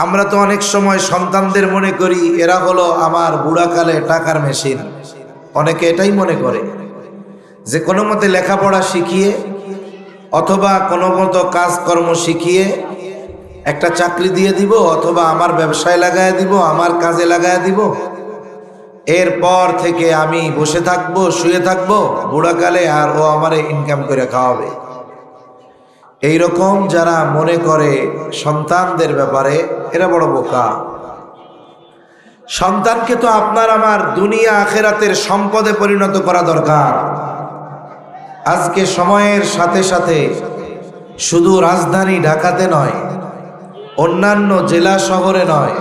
আমরা তো অনেক সময় সন্তানদের মনে করি এরা হলো আমার বুড়াকালে টাকার মেশিন। অনেকে এটাই মনে করে যে কোনো মতে লেখাপড়া শিখিয়ে অথবা কোনো মতো কাজকর্ম শিখিয়ে একটা চাকরি দিয়ে দিব অথবা আমার ব্যবসায় লাগায় দিব, আমার কাজে লাগায় দিব, এরপর থেকে আমি বসে থাকবো, শুয়ে থাকবো বুড়াকালে, আর ও আমারে ইনকাম করে খাওয়াবে। এইরকম যারা মনে করে সন্তানদের ব্যাপারে, এরা বড় বোকা। সন্তানকে তো আপনার আমার দুনিয়া আখেরাতের সম্পদে পরিণত করা দরকার। আজকে সময়ের সাথে সাথে শুধু রাজধানী ঢাকাতে নয়, অন্যান্য জেলা শহরে নয়,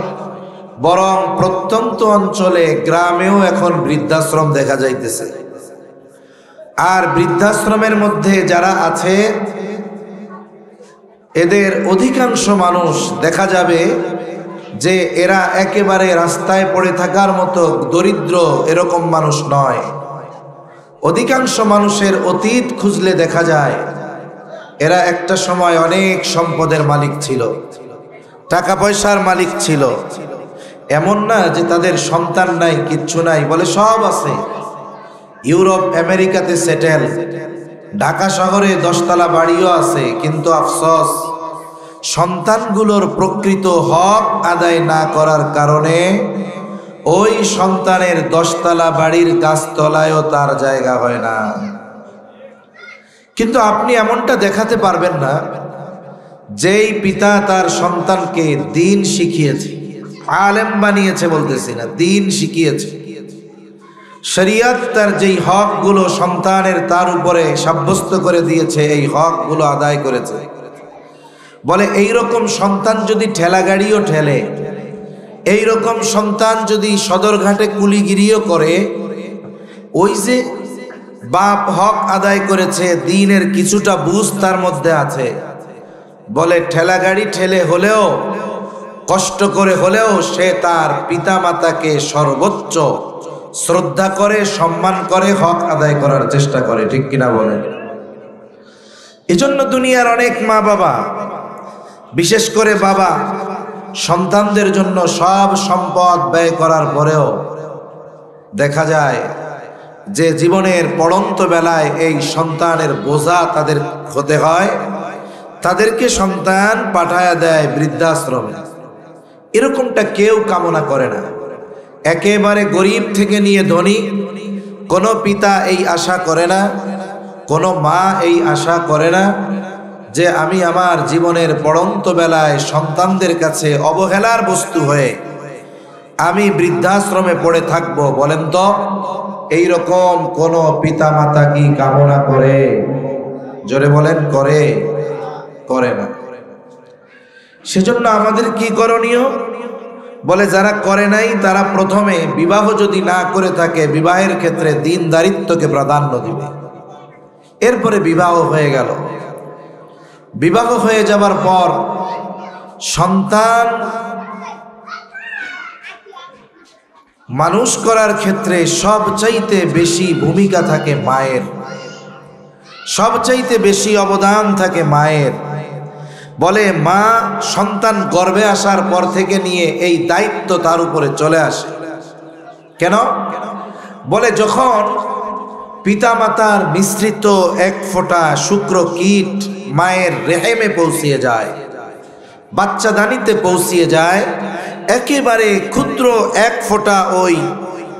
বরং প্রত্যন্ত অঞ্চলে গ্রামেও এখন বৃদ্ধাশ্রম দেখা যাইতেছে। আর বৃদ্ধাশ্রমের মধ্যে যারা আছে এদের অধিকাংশ মানুষ দেখা যাবে যে এরা একেবারে রাস্তায় পড়ে থাকার মতো দরিদ্র এরকম মানুষ নয়। অধিকাংশ মানুষের অতীত খুঁজলে দেখা যায় এরা একটা সময় অনেক সম্পদের মালিক ছিল, টাকা পয়সার মালিক ছিল। এমন না যে তাদের সন্তান নাই, কিচ্ছু নাই, বলে সব আছে। ইউরোপ আমেরিকাতে সেটেল, ঢাকা শহরে 10 তলা বাড়িও আছে, কিন্তু আফসোস সন্তানগুলোর প্রকৃত হক আদায় না করার কারণে ওই সন্তানের 10 তলা বাড়ির গাছতলায়ও তার জায়গা হয় না। কিন্তু আপনি এমনটা দেখাতে পারবেন না যেই পিতা তার সন্তানকে দ্বীন শিখিয়েছে, আলেম বানিয়েছে বলতেছি না, দ্বীন শিখিয়েছে, শরিয়ত তার যেই হকগুলো সন্তানের তার উপরে সাব্যস্ত করে দিয়েছে এই হকগুলো আদায় করেছে। বলে এইরকম সন্তান যদি ঠেলা গাড়িও ঠেলে, এইরকম সন্তান যদি সদরঘাটে কুলিগিরিও করে, ওই যে বাপ হক আদায় করেছে, দ্বীনের কিছুটা বুঝ তার মধ্যে আছে, বলে ঠেলা গাড়ি ঠেলে হলেও, কষ্ট করে হলেও সে তার পিতা মাতাকে সর্বোচ্চ শ্রদ্ধা করে, সম্মান করে, হক আদায় করার চেষ্টা করে। ঠিক কিনা বলেন? এজন্য দুনিয়ার অনেক মা বাবা, বিশেষ করে বাবা, সন্তানদের জন্য সব সম্পদ ব্যয় করার পরেও দেখা যায় যে জীবনের পড়ন্ত বেলায় এই সন্তানের বোঝা তাদের হতে হয়, তাদেরকে সন্তান পাঠায়া দেয় বৃদ্ধাশ্রমে। এরকমটা কেউ কামনা করে না। একেবারে গরিব থেকে নিয়ে ধনী কোনো পিতা এই আশা করে না, কোনো মা এই আশা করে না যে আমি আমার জীবনের পড়ন্ত বেলায় সন্তানদের কাছে অবহেলার বস্তু হয়ে আমি বৃদ্ধাশ্রমে পড়ে থাকব। বলেন তো, এইরকম কোন পিতা মাতা কি কামনা করে? জোরে বলেন, করে? করে না। সেজন্য আমাদের কি করণীয়? বলে যারা করে নাই তারা প্রথমে বিবাহ যদি না করে থাকে, বিবাহের ক্ষেত্রে দ্বীনদারিত্বকে প্রাধান্য দিবে। এরপরে বিবাহ হয়ে গেল, বিবাহ হয়ে যাবার পর সন্তান মানুষ করার ক্ষেত্রে সবচাইতে বেশি ভূমিকা থাকে মায়ের, সবচাইতে বেশি অবদান থাকে মায়ের। বলে মা সন্তান গর্ভে আসার পর থেকে নিয়ে এই দায়িত্ব তার উপরে চলে আসে। কেন? বলে যখন পিতা মাতার মিশ্রিত এক ফোঁটা শুক্র কীট মায়ের রেহেমে পৌঁছিয়ে যায়, বাচ্চাদানিতে পৌঁছিয়ে যায়, একেবারে ক্ষুদ্র এক ফোঁটা ওই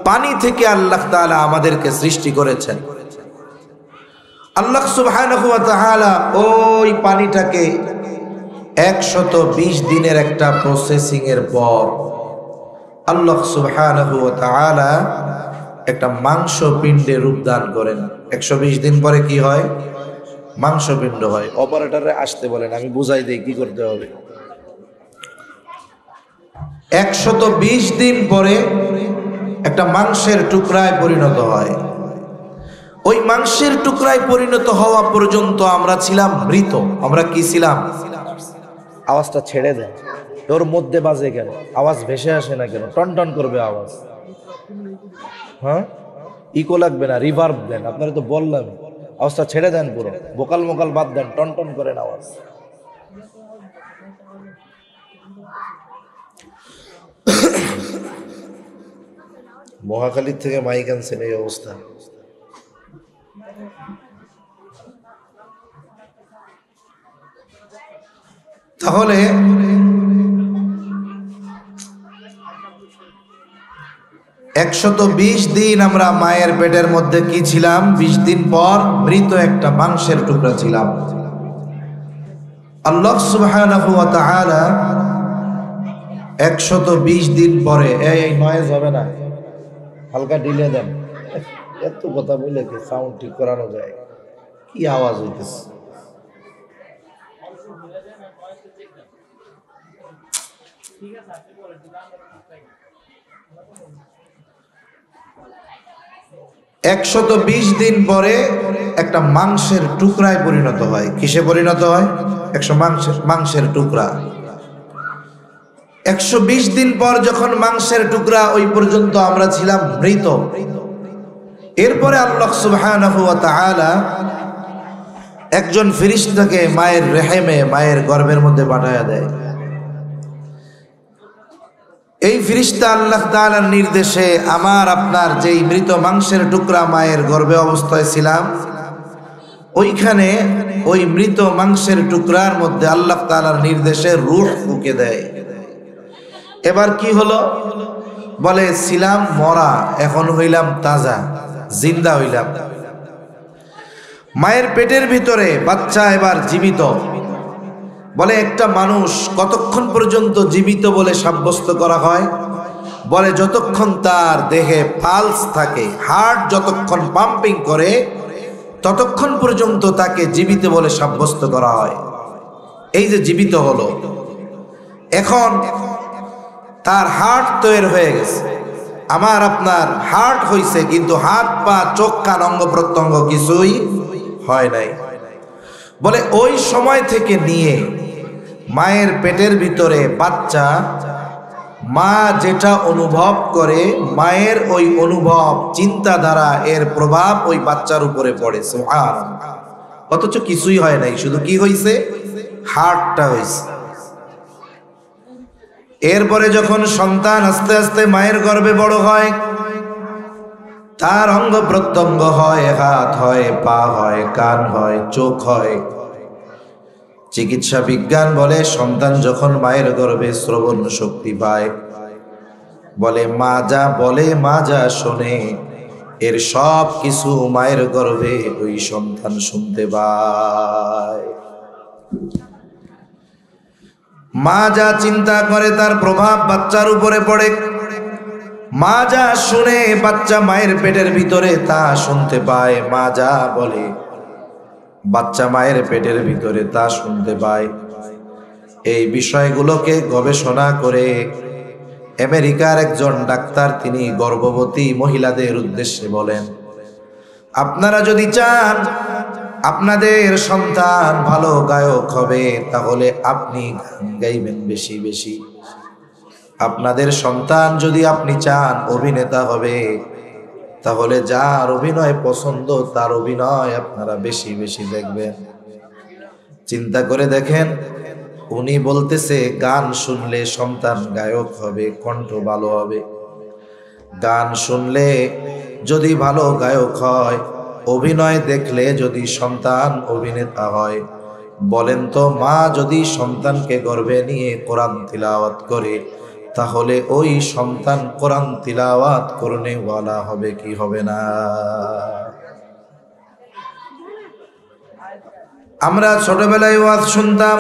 পানি থেকে আল্লাহ তাআলা আমাদেরকে সৃষ্টি করেছেন। আল্লাহ সুবহানাহু ওয়া তাআলা ওই পানিটাকে 120 দিনের একটা প্রসেসিং এর পর আল্লাহ সুবহানাহু ওয়া তাআলা একটা মাংস পিণ্ডে রূপদান করেন। 120 দিন পরে কি হয়? মাংস পিণ্ড হয়। অপারেটরে আসতে বলেন, আমি বুঝাই দেই কি করতে হবে। 120 দিন পরে একটা মাংসের টুকরায় পরিণত হয়। ওই মাংসের টুকরায় পরিণত হওয়া পর্যন্ত আমরা ছিলাম মৃত। আমরা কি ছিলাম? আওয়াজটা ছেড়ে দেন, ওর মধ্যে বাজে কেন? আওয়াজ ভেসে আসে না কেন? টন টন করবে আওয়াজ। হ্যাঁ, ইকো লাগবে না, রিভার্ব দেন। আপনারা তো বললাম, আওয়াজটা ছেড়ে দেন, পুরো ভোকাল মোকাল বাদ দেন, টন টন করেন আওয়াজ। মহাখালীর থেকে মাইক আনছেন, এই অবস্থা। তাহলে 120 দিন আমরা মায়ের পেটের মধ্যে কি ছিলাম? 20 দিন পর মৃত একটা মাংসের টুকরা ছিলাম। আল্লাহ সুবহানাহু ওয়া তাআলা 120 দিন পরে, এই নয়েজ হবে না, হালকা ডিলে দেন। এত কথা বলে কি সাউন্ড ঠিক করানো যায়? কি আওয়াজ হইতেছে? একশত 20 দিন পরে একটা মাংসের টুকরায় পরিণত হয়। কিসে পরিণত হয়? মাংসের টুকরা। 120 দিন পর যখন মাংসের টুকরা, ওই পর্যন্ত আমরা ছিলাম মৃত। এরপরে আল্লাহ সুবহানাহু ওয়া তাআলা একজন ফেরেশতাকে মায়ের রেহেমে, মায়ের গর্ভের মধ্যে পাঠায়া দেয়। এই ফেরেশতা আল্লাহ তাআলার নির্দেশে আমার আপনার যেই মৃত মাংসের টুকরা মায়ের গর্ভে অবস্থায় ছিলাম, ওইখানে ওই মৃত মাংসের টুকরার মধ্যে আল্লাহ তাআলার নির্দেশে রূহ ফুঁকে দেয়। এবার কি হলো? বলে ছিলাম মরা, এখন হইলাম তাজা, জিন্দা হইলাম। মায়ের পেটের ভিতরে বাচ্চা এবার জীবিত। বলে একটা মানুষ কতক্ষণ পর্যন্ত জীবিত বলে সাব্যস্ত করা হয়? বলে যতক্ষণ তার দেহে পালস থাকে, হার্ট যতক্ষণ পাম্পিং করে, ততক্ষণ পর্যন্ত তাকে জীবিত বলে সাব্যস্ত করা হয়। এই যে জীবিত হলো, এখন তার হার্ট তৈরি হয়ে গেছে, আমার আপনার হার্ট হইছে, কিন্তু হাত পা চোখ কান অঙ্গ প্রত্যঙ্গ কিছুই হয় নাই। বলে ওই সময় থেকে নিয়ে মায়ের পেটের ভিতরে বাচ্চা, মা যেটা অনুভব করে, মায়ের ওই অনুভব, চিন্তাধারা, এর প্রভাব ওই বাচ্চার উপরে পড়ে। সুবহানাল্লাহ। অথচ কিছুই হয় নাই, শুধু কি হইছে? হার্টটা হইছে। এরপরে যখন সন্তান আস্তে আস্তে মায়ের গর্ভে বড় হয়, তার অঙ্গ প্রত্যঙ্গ হয়, হাত হয়, পা হয়, কান হয়, চোখ হয়। চিকিৎসা বিজ্ঞান বলে সন্তান যখন মায়ের গর্ভে শ্রবণ শক্তি পায়, বলে মা যা বলে, মা যা শোনে, এর সব কিছু মায়ের গর্ভে ওই সন্তান শুনতে পায়। মা যা চিন্তা করে তার প্রভাব বাচ্চার উপরে পড়ে। মা যা শুনে বাচ্চা মায়ের পেটের ভিতরে তা শুনতে পায়। মা যা বলে বাচ্চা মায়ের পেটের ভিতরে তা শুনতে পায়। এই বিষয়গুলোকে গবেষণা করে আমেরিকার একজন ডাক্তার, তিনি গর্ভবতী মহিলাদের উদ্দেশ্যে বলেন, আপনারা যদি চান আপনাদের সন্তান ভালো গায়ক হবে, তাহলে আপনি গান গাইবেন বেশি বেশি। আপনাদের সন্তান যদি আপনি চান অভিনেতা হবে, তাহলে যার অভিনয় পছন্দ তার অভিনয় আপনারা বেশি বেশি দেখবেন। চিন্তা করে দেখেন, উনি বলতেছে গান শুনলে সন্তান গায়ক হবে, কণ্ঠ ভালো হবে। গান শুনলে যদি ভালো গায়ক হয়, অভিনয় দেখলে যদি সন্তান অভিনেতা হয়, বলেন তো মা যদি সন্তানকে গর্ভে নিয়ে কোরআন তিলাওয়াত করে, তাহলে ওই সন্তান কোরআন তিলাওয়াত করনে ওয়ালা হবে কি হবে না? আমরা ছোটবেলায় ওয়াজ শুনতাম,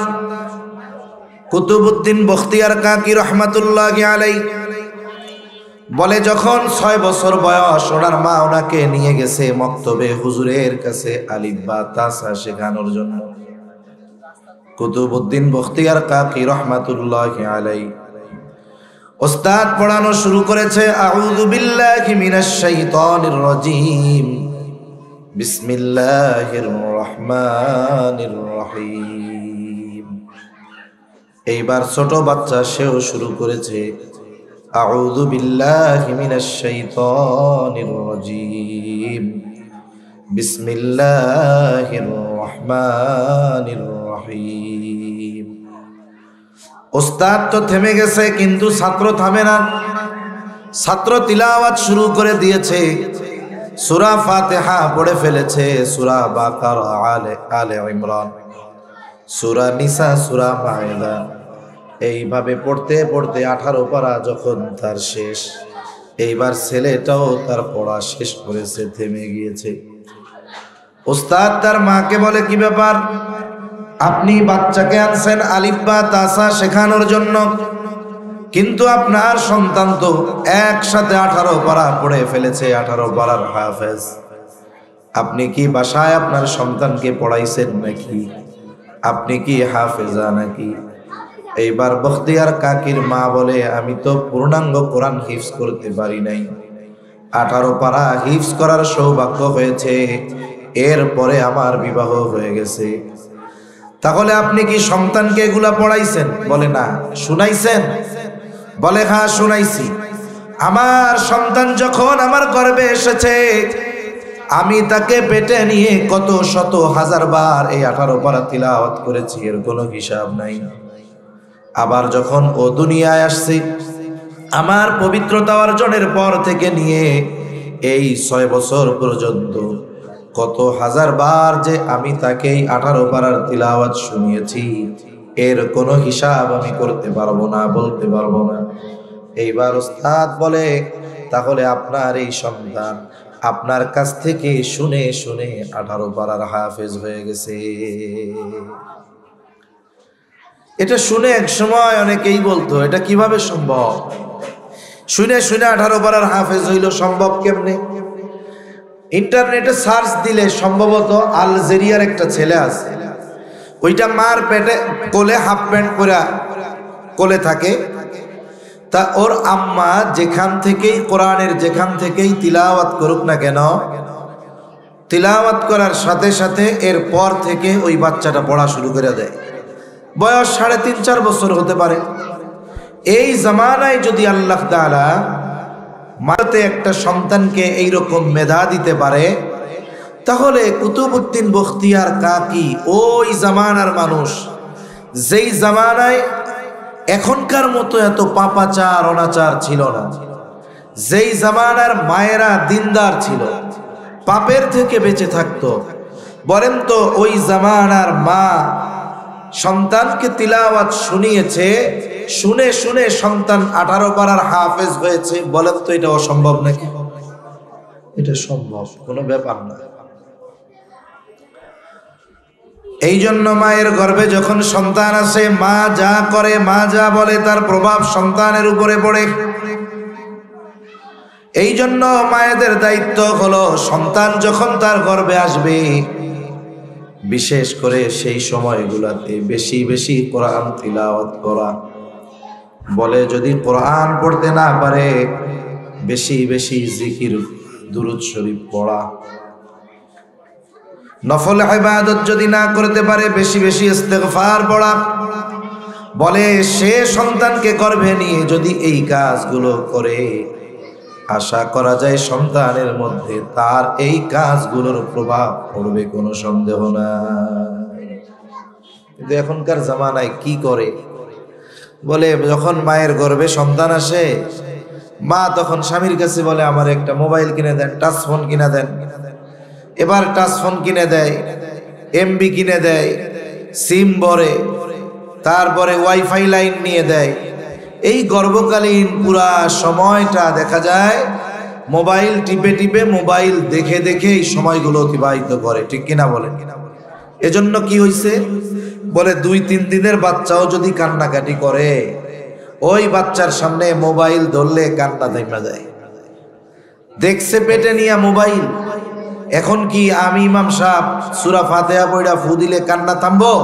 কুতুবউদ্দিন বখতিয়ার কাকি রহমাতুল্লাহি আলাইহি বলে যখন 6 বছর বয়স, ওনার মা ওনাকে নিয়ে গেছে মক্তবে হুজুরের কাছে আলিফ বা তাসা শেখানোর জন্য। কুতুবউদ্দিন বখতিয়ার কাকি রহমাতুল্লাহি আলাইহি ওস্তাদ পড়ানো শুরু করেছে, আউযু বিল্লাহি মিনাশ শাইতানির রাজীম, বিসমিল্লাহির রহমানির রহিম। এইবার ছোট বাচ্চা সেও শুরু করেছে, আউযু বিল্লাহি মিনাশ শাইতানির রাজীম, বিসমিল্লাহির রহমানির রহিম। ওস্তাদ তো থেমে গেছে, কিন্তু ছাত্র থামে না। ছাত্র তিলাওয়াত শুরু করে দিয়েছে, সূরা ফাতিহা পড়ে ফেলেছে, সূরা বাকারা, আলে ইমরান, সূরা নিসা, সূরা মায়েদা, এইভাবে পড়তে পড়তে 18 পারা যখন তার শেষ, এইবার ছেলেটাও তার পড়া শেষ করেছে, থেমে গিয়েছে। ওস্তাদ তার মাকে বলে, কি ব্যাপার, আপনি বাচ্চাকে আনছেন আলিফ বা তাসা শেখানোর জন্য, কিন্তু আপনার সন্তান তো একসাথে 18 পারা পড়ে ফেলেছে, 18 পারার হাফেজ। আপনি কি বাসায় আপনার সন্তানকে পড়াইছেন নাকি? আপনি কি হাফেজা নাকি? এইবার বখতিয়ার কাকির মা বলে, আমি তো পূর্ণাঙ্গ কোরআন হিফজ করতে পারি নাই, 18 পারা হিফজ করার সৌভাগ্য হয়েছে, এরপরে আমার বিবাহ হয়ে গেছে। তাহলে আপনি কি সন্তানকে এগুলা পড়াইছেন? বলে না। শুনাইছেন? বলে হ্যাঁ শুনাইছি। আমার সন্তান যখন আমার গর্ভে এসেছে, আমি তাকে পেটে নিয়ে কত শত হাজার বার এই 18 পারা তিলাওয়াত করেছি, এর কোনো হিসাব নাই। আবার যখন ও দুনিয়ায় আসছে, আমার পবিত্রতা অর্জনের পর থেকে নিয়ে এই 6 বছর পর্যন্ত কত হাজার বার যে আমি তাকে 18 পারার তিলাওয়াত শুনিয়েছি, এর কোনো হিসাব আমি করতে পারবো না, বলতে পারবো না। এইবার ওস্তাদ বলে, তাহলে আপনার এই সন্তান আপনার কাছ থেকে শুনে শুনে 18 পারার হাফেজ হয়ে গেছে। এটা শুনে এক সময় অনেকেই বলতো, এটা কিভাবে সম্ভব? শুনে শুনে 18 পারার হাফেজ হইল, সম্ভব কেমনে? ইন্টারনেটে সার্চ দিলে সম্ভবত আলজেরিয়ার একটা ছেলে আছে, ওইটা মার পেটে কোলে হাফ প্যান্ট পরে কোলে থাকে, তা ওর আম্মা যেখান থেকেই কোরআনের যেখান থেকেই তিলাওয়াত করুক না কেন, তিলাওয়াত করার সাথে সাথে এর পর থেকে ওই বাচ্চাটা পড়া শুরু করে দেয়। বয়স 3.5-4 বছর হতে পারে। এই জামানায় যদি আল্লাহ তাআলা মাতে একটা সন্তানকে এইরকম মেধা দিতে পারে, তাহলে কুতুবউদ্দিন বখতিয়ার কাকি ওই জামানার মানুষ, যেই জামানায় এখনকার মতো এত পাপাচার অনাচার ছিল না, যেই জামানার মায়েরা দিনদার ছিল, পাপের থেকে বেঁচে থাকতো, বলেন তো ওই জামানার মা সন্তানকে তিলাওয়াত শুনিয়েছে, শুনে শুনে সন্তান 18 পারার হাফেজ হয়েছে, বলেন তো এটা অসম্ভব নাকি? এটা সম্ভব, কোনো ব্যাপার না। এই জন্য মায়ের গর্ভে যখন সন্তান আসে, মা যা করে, মা যা বলে, তার প্রভাব সন্তানের উপরে পড়ে। এই জন্য মায়েদের দায়িত্ব হলো, সন্তান যখন তার গর্ভে আসবে, বিশেষ করে সেই সময়গুলোতে বেশি বেশি কোরআন তিলাওয়াত করা। বলে যদি কোরআন পড়তে না পারে, বেশি বেশি জিকির, দুরূদ শরীফ পড়া। নফল ইবাদত যদি না করতে পারে, বেশি বেশি ইস্তেগফার পড়া। বলে সে সন্তানকে গর্ভে নিয়ে যদি এই কাজগুলো করে, আশা করা যায় সন্তানের মধ্যে তার এই কাজগুলোর প্রভাব পড়বে, কোনো সন্দেহ নাই। কিন্তু এখনকার জামানায় কি করে? বলে যখন মায়ের গর্ভে সন্তান আসে, মা তখন স্বামীর কাছে বলে, আমার একটা মোবাইল কিনে দেন, টাচ ফোন কিনে দেন। এবার টাচ ফোন কিনে দেয়, এমবি কিনে দেয়, সিম ভরে, তারপরে ওয়াইফাই লাইন নিয়ে দেয়। এই গর্ভকালীন পুরা সময়টা দেখা যায় মোবাইল টিপে টিপে, মোবাইল দেখে দেখে এই সময়গুলো অতিবাহিত করে, ঠিক কিনা বলেন? এজন্য কি হয়েছে? বলে 2-3 দিনের বাচ্চাও যদি কান্নাকাটি করে, ওই বাচ্চার সামনে মোবাইল ধরলে কান্না থেমে যায়। দেখছে পেটে নিয়ে মোবাইল, এখন কি আমি ইমাম সাহেব সূরা ফাতিহা পড়া ফু দিলে কান্না থামবো?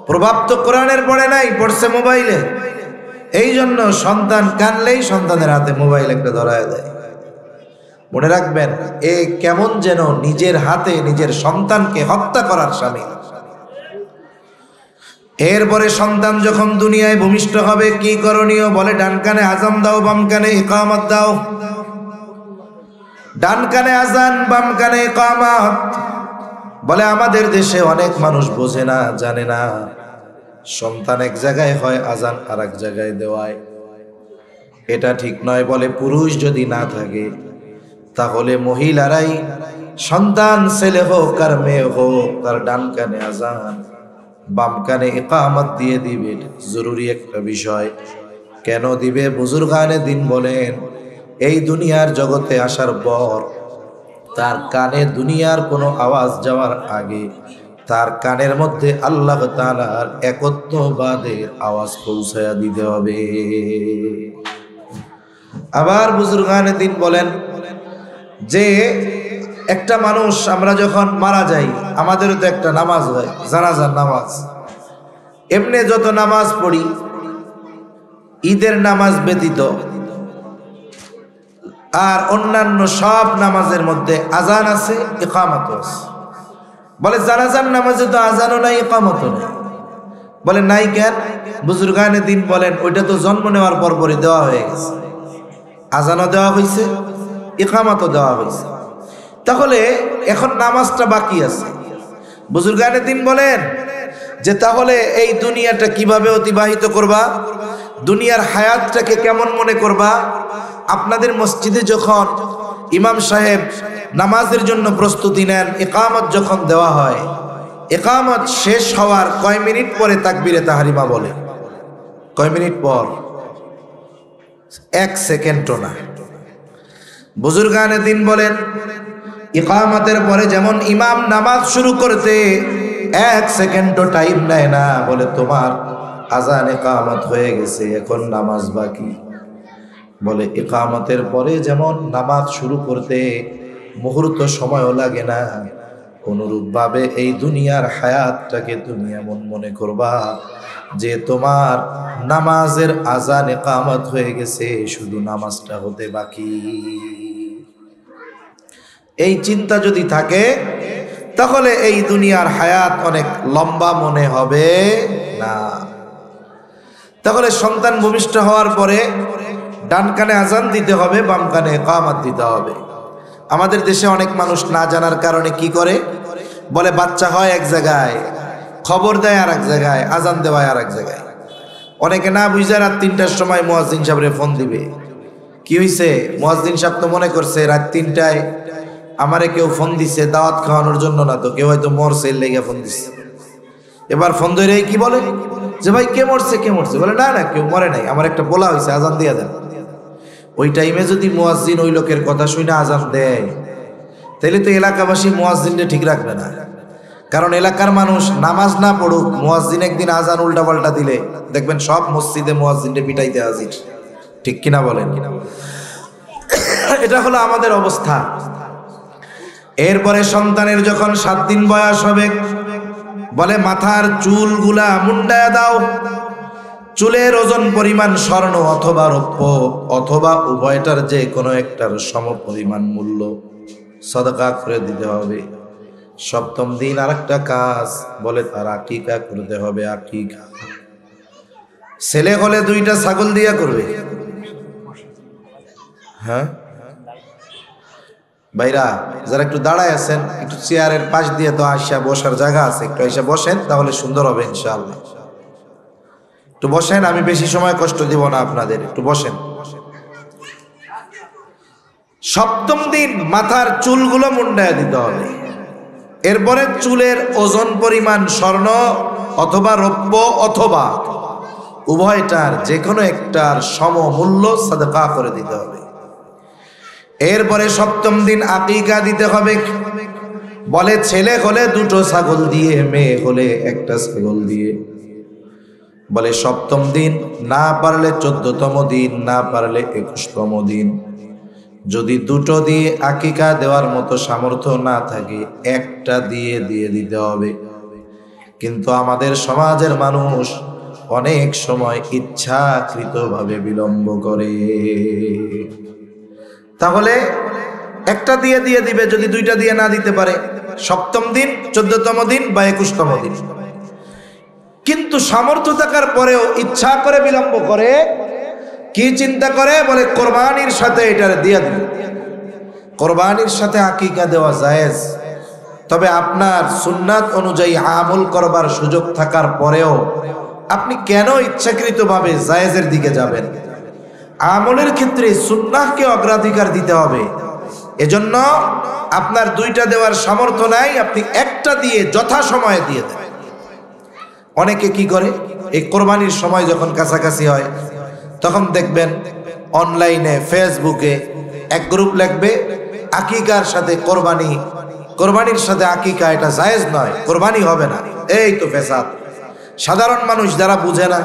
প্রভাব তো কোরআনের পড়ে নাই, পড়ছে মোবাইলে। এই জন্য সন্তান কানলেই সন্তানের হাতে মোবাইল একটা ধরায় দেয়। মনে রাখবেন, এ কেমন যেন নিজের হাতে নিজের সন্তানকে হত্যা করার শামিল। এরপরে সন্তান যখন দুনিয়ায় ভূমিষ্ঠ হবে, কি করণীয়? বলে ডান কানে আযান দাও, বাম কানে ইকামত দাও। ডান কানে আযান, বাম কানে ইকামত। বলে আমাদের দেশে অনেক মানুষ বোঝে না, জানে না। সন্তান এক জায়গায় হয়, আজান আর এক জায়গায় দেওয়ায়। এটা ঠিক নয়। বলে পুরুষ যদি না থাকে তাহলে মহিলারাই, সন্তান ছেলে হোক আর মেয়ে হোক, তার ডান কানে আজান বাম কানে ইকামত দিয়ে দিবে। জরুরি একটা বিষয়। কেন দিবে? বুজুর্গানে দিন বলেন, এই দুনিয়ার জগতে আসার পর তার কানে দুনিয়ার কোনো আওয়াজ যাওয়ার আগে তার কানের মধ্যে আল্লাহ তাআলার একত্ববাদের আওয়াজ পৌঁছায়া দিতে হবে। আবার বুজুর্গানে দিন বলেন যে একটা মানুষ, আমরা যখন মারা যাই আমাদেরও তো একটা নামাজ হয়, জানাজার নামাজ। এমনি যত নামাজ পড়ি, ঈদের নামাজ ব্যতীত আর অন্যান্য সব নামাজের মধ্যে আজান আছে, ইকামত আছে। বলে জানাজার নামাজে তো আজানও নাই, ইকামতও নাই। বলে নাই কেন? বুজুর্গানে দিন বলেন ওইটা তো জন্ম নেওয়ার পরপরই দেওয়া হয়ে গেছে। আজানও দেওয়া হয়েছে, ইকামতও দেওয়া হয়েছে, তাহলে এখন নামাজটা বাকি আছে। বুজুর্গানে দিন বলেন যে তাহলে এই দুনিয়াটা কিভাবে অতিবাহিত করবা, দুনিয়ার হায়াতটাকে কেমন মনে করবা? আপনাদের মসজিদে যখন ইমাম সাহেব নামাজের জন্য প্রস্তুতি নেন, ইকামত যখন দেওয়া হয়, ইকামত শেষ হওয়ার কয় মিনিট পরে তাকবীরে তাহরিমা বলে? কয় মিনিট পর? 1 সেকেন্ডও না। বুজুর্গানে দিন বলেন ইকামতের পরে যেমন ইমাম নামাজ শুরু করতে 1 সেকেন্ডও টাইম নেয় না। বলে তোমার আজান ইকামত হয়ে গেছে, এখন নামাজ বাকি। বলে ইকামতের পরে যেমন নামাজ শুরু করতে মুহূর্ত সময়ও লাগে না, অনুরূপভাবে এই দুনিয়ার হায়াতটাকে তুমি এমন মনে করবা যে তোমার নামাজের আজান ইকামত হয়ে গেছে, শুধু নামাজটা হতে বাকি। এই চিন্তা যদি থাকে তাহলে এই দুনিয়ার হায়াত অনেক লম্বা মনে হবে না। তাহলে সন্তান ভূমিষ্ঠ হওয়ার পরে ডান কানে আজান দিতে হবে, বাম কানে ইকামত দিতে হবে। আমাদের দেশে অনেক মানুষ না জানার কারণে কি করে? বলে বাচ্চা হয় এক জায়গায়, খবর দেয় আর এক জায়গায়, আজান দেওয়ায় আর এক জায়গায়। অনেকে না বুঝে রাত 3টার সময় মুয়াজ্জিন সাহেবরে ফোন দিবে, কি হইছে? মুয়াজ্জিন সাহেব তো মনে করছে রাত 3টায় আমারে কেউ ফোন দিছে দাওয়াত খাওয়ানোর জন্য, না তো কেউ হয়তো মরছে লেগে ফোন দিছে। এবার ফোন ধরে কি বলে যে ভাই কে মরছে, কে মরছে? বলে না না কেউ মরে নাই, আমার একটা বলা হয়েছে, আজান দিয়ে দেন। ওই টাইমে যদি মুয়াজ্জিন ওই লোকের কথা শুনে আজান দেয়, তাহলে তো এলাকাবাসী মুয়াজ্জিনকে ঠিক রাখবে না। কারণ এলাকার মানুষ নামাজ না পড়ুক, মুয়াজ্জিন একদিন আজান উল্টা পাল্টা দিলে দেখবেন সব মসজিদে মুয়াজ্জিনকে পিটাইতে হাজির। ঠিক কিনা বলেন? এটা হলো আমাদের অবস্থা। এরপরে সন্তানের যখন 7 দিন বয়স হবে, বলে মাথার চুলগুলা মুন্ডায়া দাও। চুলের ওজন পরিমাণ স্বর্ণ অথবা রৌপ্য অথবা উভয়টার যে কোনো একটার সম পরিমাণ মূল্য সদকা করে দিতে হবে। 7ম দিন আরেকটা কাজ, বলে তার আকিকা করতে হবে। আকিকা ছেলে হলে 2টা ছাগল দিয়া করবে। হ্যাঁ ভাইরা যারা একটু দাঁড়ায় আছেন, একটু চেয়ারের পাশ দিয়ে তো আইসা বসার জায়গা আছে, একটু আইসা বসেন, তাহলে সুন্দর হবে ইনশাআল্লাহ। একটু বসেন, আমি বেশি সময় কষ্ট দিব না আপনাদের, একটু বসেন। 7ম দিন মাথার চুলগুলো মুন্ডায় দিতে হবে। এরপরে চুলের ওজন পরিমাণ স্বর্ণ অথবা রৌপ্য অথবা উভয়টার যে কোনো একটার সমমূল্য সাদকা করে দিতে হবে। এরপরে 7ম দিন আকিকা দিতে হবে। বলে ছেলে হলে 2টো ছাগল দিয়ে, মেয়ে হলে 1টা ছাগল দিয়ে। বলে 7ম দিন, না পারলে 14তম দিন, না পারলে 21তম দিন। যদি 2টো দিয়ে আকিকা দেওয়ার মতো সামর্থ্য না থাকে, 1টা দিয়ে দিতে হবে। কিন্তু আমাদের সমাজের মানুষ অনেক সময় ইচ্ছাকৃতভাবে বিলম্ব করে। তাহলে 1টা দিয়ে দিবে, যদি 2টা দিয়ে না দিতে পারে 7ম দিন, 14তম দিন বা 21তম দিন। কিন্তু সামর্থ্য থাকার পরেও ইচ্ছা করে বিলম্ব করে। কি চিন্তা করে? বলে কোরবানির সাথে এটা দিয়ে দিবে। কোরবানির সাথে আকিকা দেওয়া জায়েজ, তবে আপনার সুন্নাত অনুযায়ী আমল করবার সুযোগ থাকার পরেও আপনি কেন ইচ্ছাকৃতভাবে জায়েজের দিকে যাবেন? আমলের ক্ষেত্রে সুন্নাহকে অগ্রাধিকার দিতে হবে। এজন্য আপনার দুইটা দেওয়ার সামর্থ্য নাই, আপনি একটা দিয়ে যথাসময়ে দিয়ে দেন। অনেকে কি করে, এই কোরবানির সময় যখন কাছাকাছি হয় তখন দেখবেন অনলাইনে ফেসবুকে এক গ্রুপ লিখবে আকিকার সাথে কোরবানি, কোরবানির সাথে আকিকা এটা জায়েজ নয়, কোরবানি হবে না। এই তো ফেসাদ। সাধারণ মানুষ যারা বুঝে না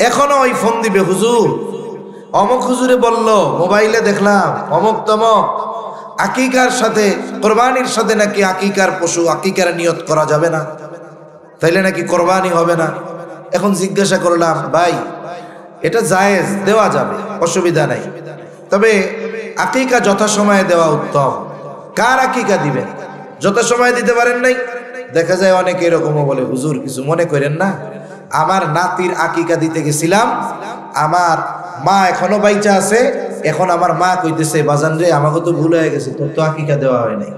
এখনো ওই ফোন দিবে, হুজুর অমুক হুজুরে বলল, মোবাইলে দেখলাম অমুক তমক আকিকার সাথে কোরবানির সাথে নাকি আকিকার পশু আকিকার নিয়ত করা যাবে না, তাইলে নাকি কোরবানি হবে না। এখন জিজ্ঞাসা করলাম, ভাই এটা জায়েজ, দেওয়া যাবে, অসুবিধা নাই, তবে আকিকা যথাসময়ে দেওয়া উত্তম। কার আকিকা দিবেন? যথাসময়ে দিতে পারেন নাই। দেখা যায় অনেকে এরকমও বলে, হুজুর কিছু মনে করেন না, আমার নাতির আকিকা দিতে গেছিলাম, আমার মা এখনো বাইচা আছে, এখন আমার মা কইতেছে, বাজান রে আমাকে তো ভুল হয়ে গেছে, তোর তো আকিকা দেওয়া হয় নাই,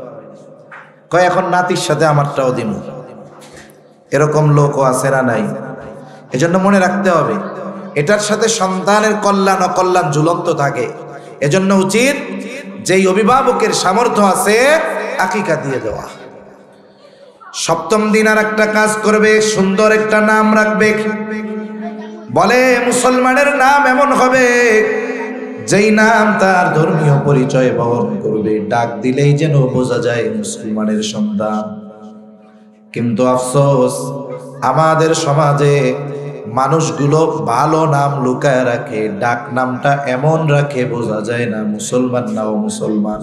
কয় এখন নাতির সাথে আমারটাও দিন। এরকম লোকও আছে না নাই? এজন্য মনে রাখতে হবে এটার সাথে সন্তানের কল্যাণ অকল্যাণ ঝুলন্ত থাকে। এজন্য উচিত যেই অভিভাবকের সামর্থ্য আছে আকিকা দিয়ে দেওয়া। সপ্তম দিন আর একটা কাজ করবে, সুন্দর একটা নাম রাখবে। বলে মুসলমানের নাম এমন হবে যেই নাম তার ধর্মীয় পরিচয় বহন করবে, ডাক দিলেই যেন বোঝা যায় মুসলমানের সন্তান। কিন্তু আফসোস আমাদের সমাজে মানুষগুলো ভালো নাম লুকায় রাখে, ডাক নামটা এমন রাখে বোঝা যায় না মুসলমান না ও মুসলমান।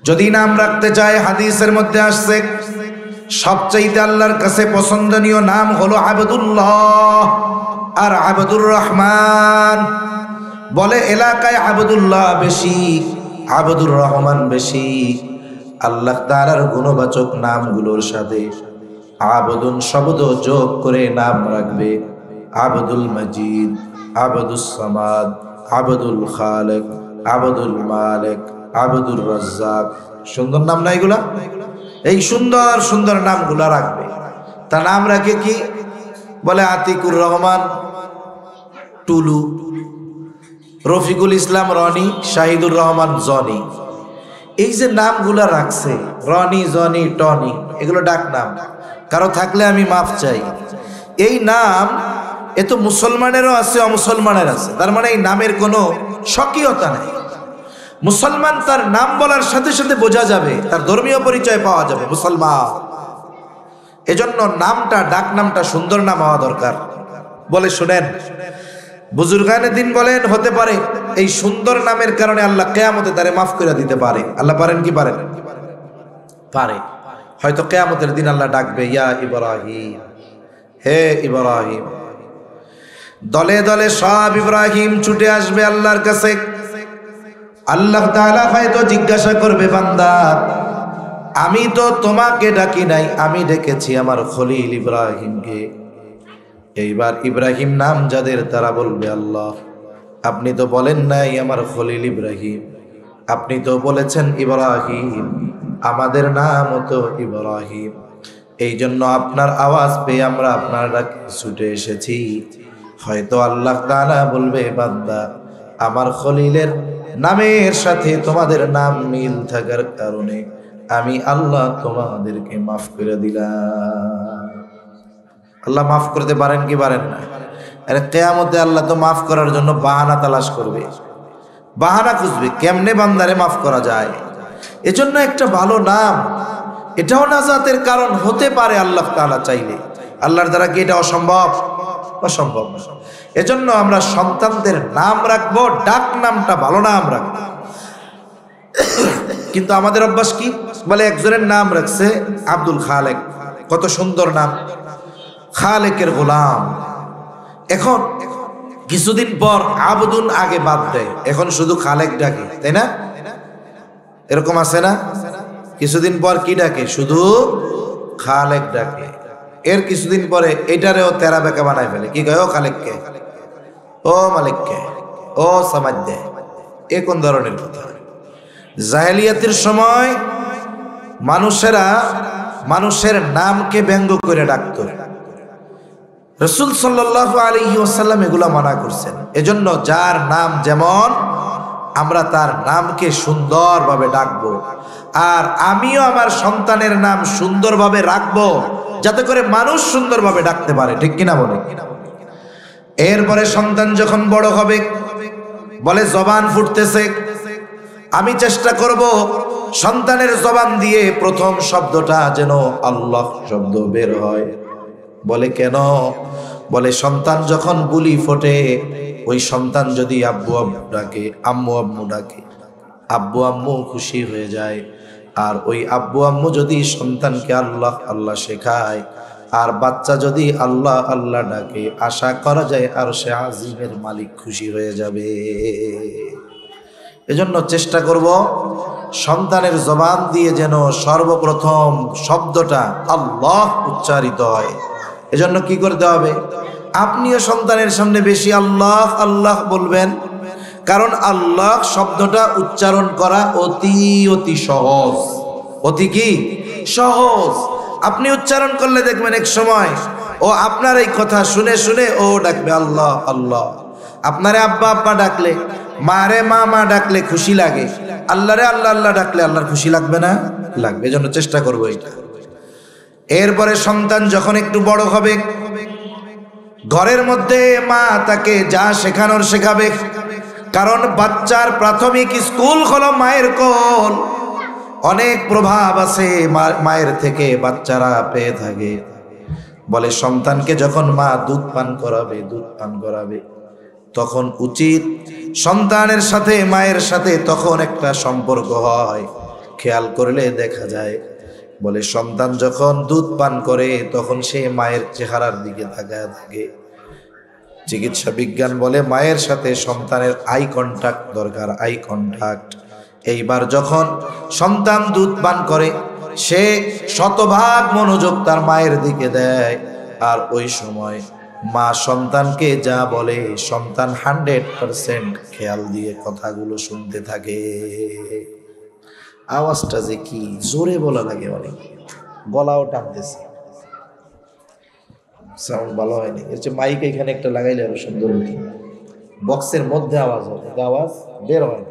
যদি নাম রাখতে চায়, হাদিসের মধ্যে আসছে সবচাইতে আল্লাহর কাছে পছন্দনীয় নাম হলো আবদুল্লাহ আর আবদুর রহমান। বলে এলাকায় আবদুল্লাহ বেশি, আবদুর রহমান বেশি। আল্লাহ তাআলার গুণবাচক নামগুলোর সাথে আবদুন শব্দ যোগ করে নাম রাখবে। আবদুল মজিদ, আবদুস সামাদ, আবদুল খালেক, আবদুল মালিক, আবদুর রাজ্জাক। সুন্দর নাম না এগুলা? এই সুন্দর সুন্দর নামগুলা রাখবে। তা নাম রাখে কি? বলে আতিকুর রহমান টুলু, রফিকুল ইসলাম রনি, শাহিদুর রহমান জনি। এই যে নামগুলা রাখছে, রনি জনি টনি, এগুলো ডাক নাম। কারো থাকলে আমি মাফ চাই। এই নাম এ তো মুসলমানেরও আছে অমুসলমানের আছে, তার মানে এই নামের কোনো স্বকীয়তা নেই। মুসলমান তার নাম বলার সাথে সাথে বোঝা যাবে, তার ধর্মীয় পরিচয় পাওয়া যাবে মুসলমান। এজন্য নামটা, ডাক নামটা সুন্দর নাম হওয়া দরকার। বলে শুনেন, বুজুর্গানে দিন বলেন হতে পারে এই সুন্দর নামের কারণে আল্লাহ কিয়ামতে তারে মাফ করে দিতে পারে। আল্লাহ পারেন কি পারেন? পারে। হয়তো কিয়ামতের দিন আল্লাহ ডাকবে, ইয়া ইব্রাহিম, হে ইব্রাহিম। দলে দলে সব ইব্রাহিম ছুটে আসবে আল্লাহর কাছে। আল্লাহ তাআলা হয়তো জিজ্ঞাসা করবে, বান্দা আমি তো তোমাকে ডাকি নাই, আমি ডেকেছি আমার খলিল ইব্রাহিমকে। এইবার ইব্রাহিম নাম যাদের, তারা বলবে, আল্লাহ আপনি তো বলেন নাই আমার খলিল ইব্রাহিম, আপনি তো বলেছেন ইব্রাহিম, আমাদের নামও তো ইব্রাহিম। এই জন্য আপনার আওয়াজ পেয়ে আমরা আপনার ডাকে ছুটে এসেছি। হয়তো আল্লাহ তাআলা বলবে, বান্দা আমার খলিলের নামের সাথে তোমাদের নাম মিল থাকার কারণে আমি আল্লাহ তোমাদেরকে মাফ করে দিলাম। আল্লাহ মাফ করতে পারেন কি পারেন না? আরে কিয়ামতে আল্লাহ তো মাফ করার জন্য বাহানা তালাশ করবে, বাহানা খুঁজবে কেমনে বান্দারে মাফ করা যায়। এজন্য একটা ভালো নাম, এটাও নাজাতের কারণ হতে পারে আল্লাহ তাআলা চাইলে। আল্লাহর দ্বারা কি এটা অসম্ভব? অসম্ভব না। এজন্য আমরা সন্তানদের নাম রাখবো, ডাক নামটা ভালো নাম রাখবো। কিন্তু আমাদের অভ্যাস কি? বলে একজনের নাম রাখছে আব্দুল খালেক, কত সুন্দর নাম, খালেকের গোলাম। এখন কিছুদিন পর আবদুন আগে বাদ দেয়, এখন শুধু খালেক ডাকে, তাই না? এরকম আছে না? কিছুদিন পর কি ডাকে? শুধু খালেক ডাকে। এর কিছুদিন পরে এটারেও তেরা বেকা বানায় ফেলে, কি কয়? ও খালেককে, ও মালিককে, ও সামাদ্দে। এ কোন ধরনের কথা? জাহেলিয়াতের সময় মানুষেরা মানুষের নামকে ব্যঙ্গ করে ডাকত। রাসূল সাল্লাল্লাহু আলাইহি ওয়াসাল্লাম এগুলা মানা করছেন। এজন্য যার নাম যেমন আমরা তার নামকে সুন্দরভাবে ডাকবো, আর আমিও আমার সন্তানের নাম সুন্দরভাবে রাখবো যাতে করে মানুষ সুন্দরভাবে ডাকতে পারে, ঠিক কিনা বলে? এরপরে সন্তান যখন বড় হবে, বলে জবান ফুটতেছে, আমি চেষ্টা করব সন্তানের জবান দিয়ে প্রথম শব্দটা যেন আল্লাহ শব্দ বের হয়। বলে কেন? বলে সন্তান যখন বুলি ফোটে, ওই সন্তান যদি আব্বু আব্বু ডাকে, আম্মু আম্মু ডাকে, আব্বু আম্মু খুশি হয়ে যায়। আর ওই আব্বু আম্মু যদি সন্তানকে আল্লাহ আল্লাহ শেখায়, আর বাচ্চা যদি আল্লাহ আল্লাহ ডাকে, আশা করা যায় আর সে আজিমের মালিক খুশি হয়ে যাবে। এজন্য চেষ্টা করব সন্তানের জবান দিয়ে যেন সর্বপ্রথম শব্দটা আল্লাহ উচ্চারিত হয়। এজন্য কি করতে হবে? আপনিও সন্তানের সামনে বেশি আল্লাহ আল্লাহ বলবেন, কারণ আল্লাহ শব্দটা উচ্চারণ করা অতি অতি সহজ। অতি কি সহজ। আপনি উচ্চারণ করলে দেখবেন এক সময় ও আপনার এই কথা শুনে শুনে ও ডাকবে আল্লাহ আল্লাহ। আপনারে আব্বা আব্বা ডাকলে, মারে মা মা ডাকলে খুশি লাগে, আল্লাহরে আল্লাহ আল্লাহ ডাকলে আল্লাহর খুশি লাগবে না? লাগবে। এজন্য চেষ্টা করবো এটা। এরপরে সন্তান যখন একটু বড় হবে, ঘরের মধ্যে মা তাকে যা শেখানোর শেখাবে, কারণ বাচ্চার প্রাথমিক স্কুল হলো মায়ের কোল। অনেক প্রভাব আছে মায়ের থেকে বাচ্চারা পেয়ে থাকে। বলে সন্তানকে যখন মা দুধ পান করাবে তখন উচিত সন্তানের সাথে মায়ের সাথে তখন একটা সম্পর্ক হয়। খেয়াল করলে দেখা যায়, বলে সন্তান যখন দুধ পান করে তখন সে মায়ের চেহারার দিকে তাকায় থাকে। চিকিৎসা বিজ্ঞান বলে মায়ের সাথে সন্তানের আই কন্টাক্ট দরকার, আই কন্টাক্ট। এইবার যখন সন্তান দুধ পান করে সে শতভাগ মনোযোগ তার মায়ের দিকে দেয়, আর ওই সময় মা সন্তানকে যা বলে সন্তান 100% খেয়াল দিয়ে কথাগুলো শুনতে থাকে। আওয়াজটা যে কি জোরে বলা লাগে, অনেক গলাও টানতেছে, সাউন্ড ভালো হয়নি। এর চেয়ে মাইক এখানে একটা লাগাইলে আরো সুন্দর হতো। বক্সের মধ্যে আওয়াজ হয়, আওয়াজ বের হয়,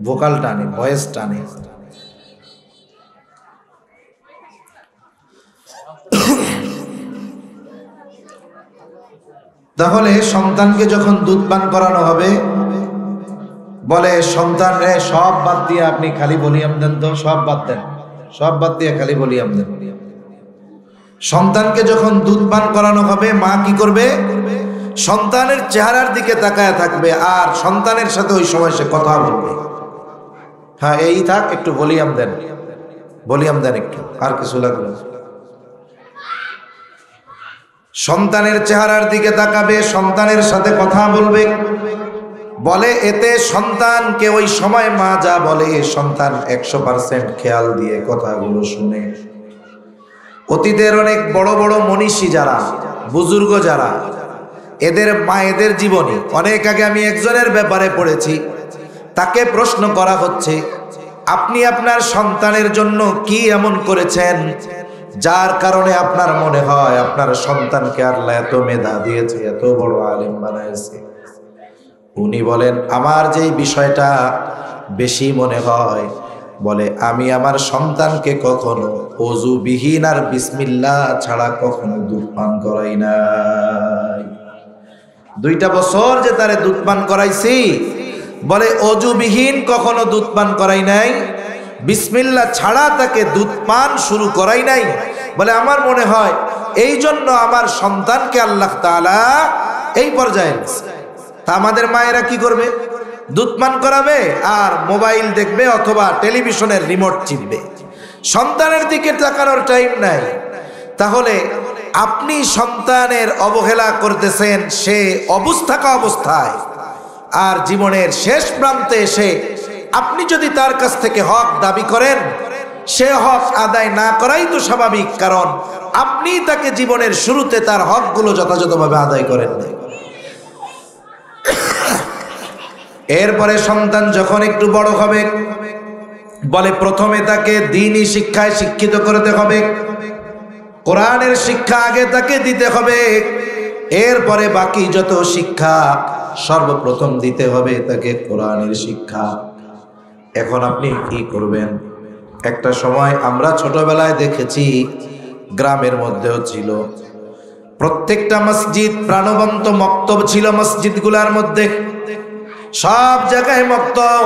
ভোকাল টানে, ভয়েস টানে। তাহলে সন্তানকে যখন দুধ পান করানো হবে, বলে সন্তান রে সব বাদ দিয়ে আপনি খালি ভলিউম দেন তো, সব বাদ দেন, সব বাদ দিয়ে খালি ভলিউম দেন। সন্তানকে যখন দুধ পান করানো হবে, মা কি করবে? সন্তানের চেহারার দিকে তাকায় থাকবে, আর সন্তানের সাথে ওই সময় সে কথা বলবে। হ্যাঁ এই থাক, একটু ভলিউম দেন, ভলিউম দেন একটু, আর কিছু লাগবে। সন্তানের চেহারার দিকে তাকাবে, সন্তানের সাথে কথা বলবে। বলে এতে সন্তানকে ওই সময় মা যা বলে সন্তান 100% খেয়াল দিয়ে কথাগুলো শুনে। অতীতের অনেক বড় বড় মনীষী যারা, বুজুর্গ যারা, এদের মায়েদের জীবনী অনেক আগে আমি একজনের ব্যাপারে পড়েছি। তাকে প্রশ্ন করা হচ্ছে, আপনি আপনার সন্তানের জন্য কি এমন করেছেন যার কারণে আপনার মনে হয় আপনার সন্তানকে আল্লাহ এত মেধা দিয়েছে, এত বড় আলেম বানাইছে? উনি বলেন, আমার যেই বিষয়টা বেশি মনে হয়, বলে আমি আমার সন্তানকে কখনো ওযুবিহীন আর বিসমিল্লাহ ছাড়া কখনো দুধ পান করাই নাই। 2টা বছর যে তারে দুধ পান করাইছি, বলে অজুবিহীন কখনো দুধ পান করাই নাই, বিসমিল্লাহ ছাড়া তাকে দুধ পান শুরু করাই নাই। বলে আমার মনে হয় এই জন্য আমার সন্তানকে আল্লাহ তাআলা এই পর্যায়ে এনেছে। তা আমাদের মায়েরা কি করবে? দুধ পান করাবে আর মোবাইল দেখবে অথবা টেলিভিশনের রিমোট চিপবে, সন্তানের দিকে তাকানোর টাইম নাই। তাহলে আপনি সন্তানের অবহেলা করতেছেন সে অবস্থা অবস্থায়, আর জীবনের শেষ প্রান্তে এসে আপনি যদি তার কাছ থেকে হক দাবি করেন, সে হক আদায় না করাই তো স্বাভাবিক, কারণ আপনি তাকে জীবনের শুরুতে তার হকগুলো যথাযথভাবে আদায় করেন নাই। এরপরে সন্তান যখন একটু বড় হবে, বলে প্রথমে তাকে দ্বীনি শিক্ষায় শিক্ষিত করতে হবে। কোরআনের শিক্ষা আগে তাকে দিতে হবে, এরপরে বাকি যত শিক্ষা সর্বপ্রথম দিতে হবে তাকে কোরআনের শিক্ষা। এখন আপনি কি করবেন? একটা সময় আমরা ছোটবেলায় দেখেছি, গ্রামের মধ্যেও ছিল, প্রত্যেকটা মসজিদ প্রাণবন্ত মক্তব ছিল। মসজিদগুলোর মধ্যে সব জায়গায় মক্তব।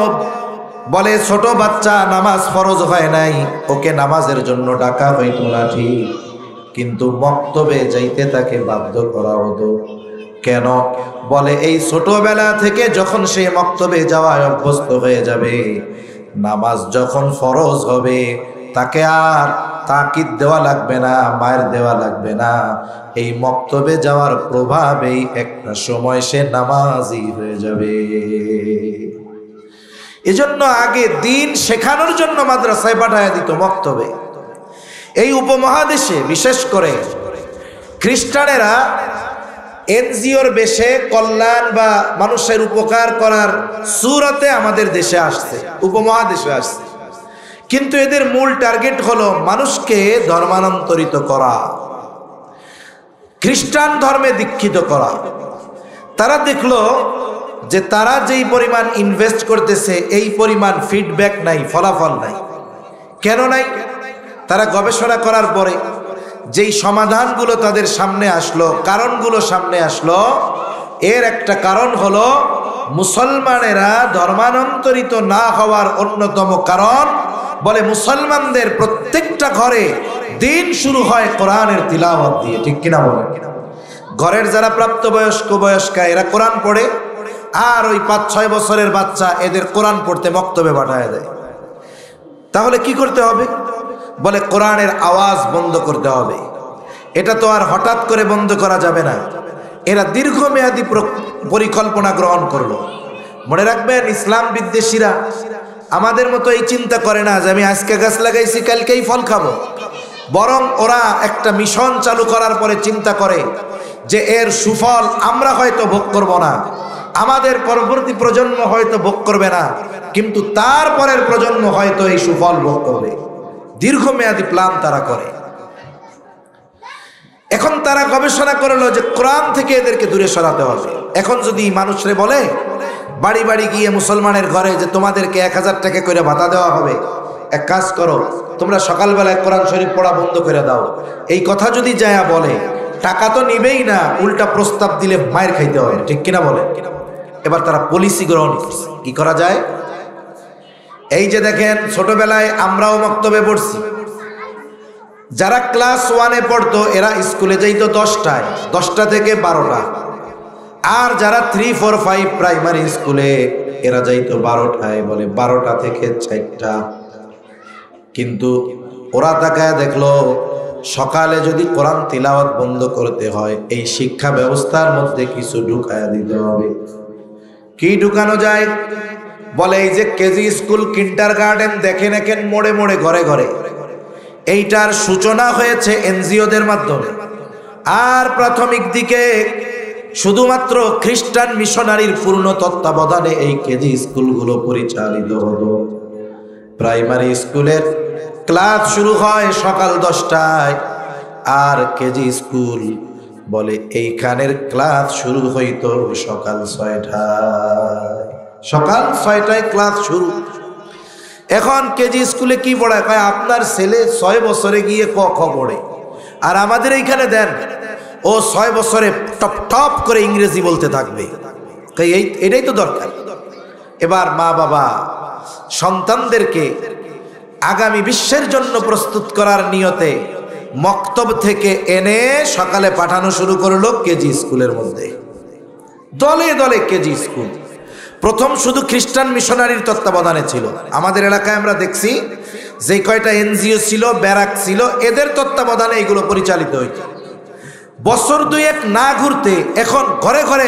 বলে ছোট বাচ্চা নামাজ ফরজ হয় নাই, ওকে নামাজের জন্য ডাকা হইতো না ঠিক, কিন্তু মক্তবে যাইতে তাকে বাধ্য করা হতো। কেন? বলে এই ছোটবেলা থেকে যখন সে মক্তবে যাওয়ায় অভ্যস্ত হয়ে যাবে, নামাজ যখন ফরজ হবে তাকে আর তাকিদ দেওয়া লাগবে না, মায়ের দেওয়া লাগবে না। এই মক্তবে যাওয়ার প্রভাবেই একটা সময় সে নামাজি হয়ে যাবে। এজন্য আগে দিন শেখানোর জন্য মাদ্রাসায় পাঠায় দিত, মক্তবে। এই উপমহাদেশে বিশেষ করে খ্রিস্টানেরা এনজিওর বেশে কল্যাণ বা মানুষের উপকার করার সুরতে আমাদের দেশে আসছে, উপমহাদেশে আসছে, কিন্তু এদের মূল টার্গেট হলো মানুষকে ধর্মান্তরিত করা, খ্রিস্টান ধর্মে দীক্ষিত করা। তারা দেখলো যে তারা যেই পরিমাণ ইনভেস্ট করতেছে এই পরিমাণ ফিডব্যাক নাই, ফলাফল নাই। কেন নাই? তারা গবেষণা করার পরে যেই সমাধানগুলো তাদের সামনে আসলো, কারণগুলো সামনে আসলো, এর একটা কারণ হলো মুসলমানেরা ধর্মান্তরিত না হওয়ার অন্যতম কারণ। বলে মুসলমানদের প্রত্যেকটা ঘরে দিন শুরু হয় কোরআনের তিলাওয়াত দিয়ে, ঠিক কিনা বলে? ঘরের যারা প্রাপ্তবয়স্ক বয়স্কা এরা কোরআন পড়ে, আর ওই 5-6 বছরের বাচ্চা এদের কোরআন পড়তে মক্তবে পাঠায় দেয়। তাহলে কি করতে হবে? বলে কোরআনের আওয়াজ বন্ধ করতে হবে। এটা তো আর হঠাৎ করে বন্ধ করা যাবে না, এরা দীর্ঘমেয়াদী পরিকল্পনা গ্রহণ করলো। মনে রাখবেন, ইসলাম বিদ্বেষীরা আমাদের মতো এই চিন্তা করে না যে আমি আজকে গাছ লাগাইছি কালকেই ফল খাবো, বরং ওরা একটা মিশন চালু করার পরে চিন্তা করে যে এর সুফল আমরা হয়তো ভোগ করব না, আমাদের পরবর্তী প্রজন্ম হয়তো ভোগ করবে না, কিন্তু তারপরের প্রজন্ম হয়তো এই সুফল ভোগ করবে। দীর্ঘমেয়াদী প্ল্যান তারা করে। এখন তারা গবেষণা করলো যে কোরআন থেকে এদেরকে দূরে সরাতে হবে। এখন যদি মানুষরে বলে বাড়ি বাড়ি গিয়ে মুসলমানের ঘরে যে তোমাদেরকে 1000 টাকা করে ভাতা দেওয়া হবে, এক কাজ করো তোমরা সকালবেলায় কোরআন শরীফ পড়া বন্ধ করে দাও, এই কথা যদি যায়া বলে, টাকা তো নিবেই না, উল্টা প্রস্তাব দিলে মায়ের খাইতে হবে, ঠিক কিনা বলে? এবার তারা পলিসি গ্রহণ করছে। কি করা যায়? এই যে দেখেন, ছোটবেলায় আমরাও মক্তবে পড়ছি। যারা ক্লাস 1-এ পড়তো এরা স্কুলে যাইতো 10টায়, 10টা থেকে 12টা। আর যারা 3, 4, 5 প্রাইমারি স্কুলে এরা যাইতো 12টায়, বলে 12টা থেকে 4টা। কিন্তু ওরা তাকায় দেখলো সকালে যদি কোরআন তিলাওয়াত বন্ধ করতে হয়, এই শিক্ষা ব্যবস্থার মধ্যে কিছু ঢুকায়া দিতে হবে। কি ঢুকানো যায়? বলে এই যে কেজি স্কুল, কিন্ডার গার্ডেন দেখেন এখন মোড়ে মোড়ে ঘরে ঘরে, এইটার সূচনা হয়েছে এনজিওদের মাধ্যমে। আর প্রাথমিক দিকে শুধুমাত্র খ্রিস্টান মিশনারির পূর্ণ তত্ত্বাবধানে এই কেজি স্কুলগুলো পরিচালিত হতো। প্রাইমারি স্কুলের ক্লাস শুরু হয় সকাল 10টায়, আর কেজি স্কুল বলে এইখানের ক্লাস শুরু হইতো সকাল 6টায়। সকাল 6টায় ক্লাস শুরু। এখন কেজি স্কুলে কি পড়ায়? কয় আপনার ছেলে 6 বছরে গিয়ে ক খ পড়ে, আর আমাদের এইখানে দেন ও 6 বছরে টপ টপ করে ইংরেজি বলতে থাকবে। এটাই তো দরকার। এবার মা বাবা সন্তানদেরকে আগামী বিশ্বের জন্য প্রস্তুত করার নিয়তে মক্তব থেকে এনে সকালে পাঠানো শুরু করলো কেজি স্কুলের মধ্যে। দলে দলে কেজি স্কুল। প্রথম শুধু খ্রিস্টান মিশনারির তত্ত্বাবধানে ছিল। আমাদের এলাকায় আমরা দেখছি যে কয়টা এনজিও ছিল, ব্যারাক ছিল, এদের তত্ত্বাবধানে এগুলো পরিচালিত হইত। বছর 2-1 না ঘুরতে এখন ঘরে ঘরে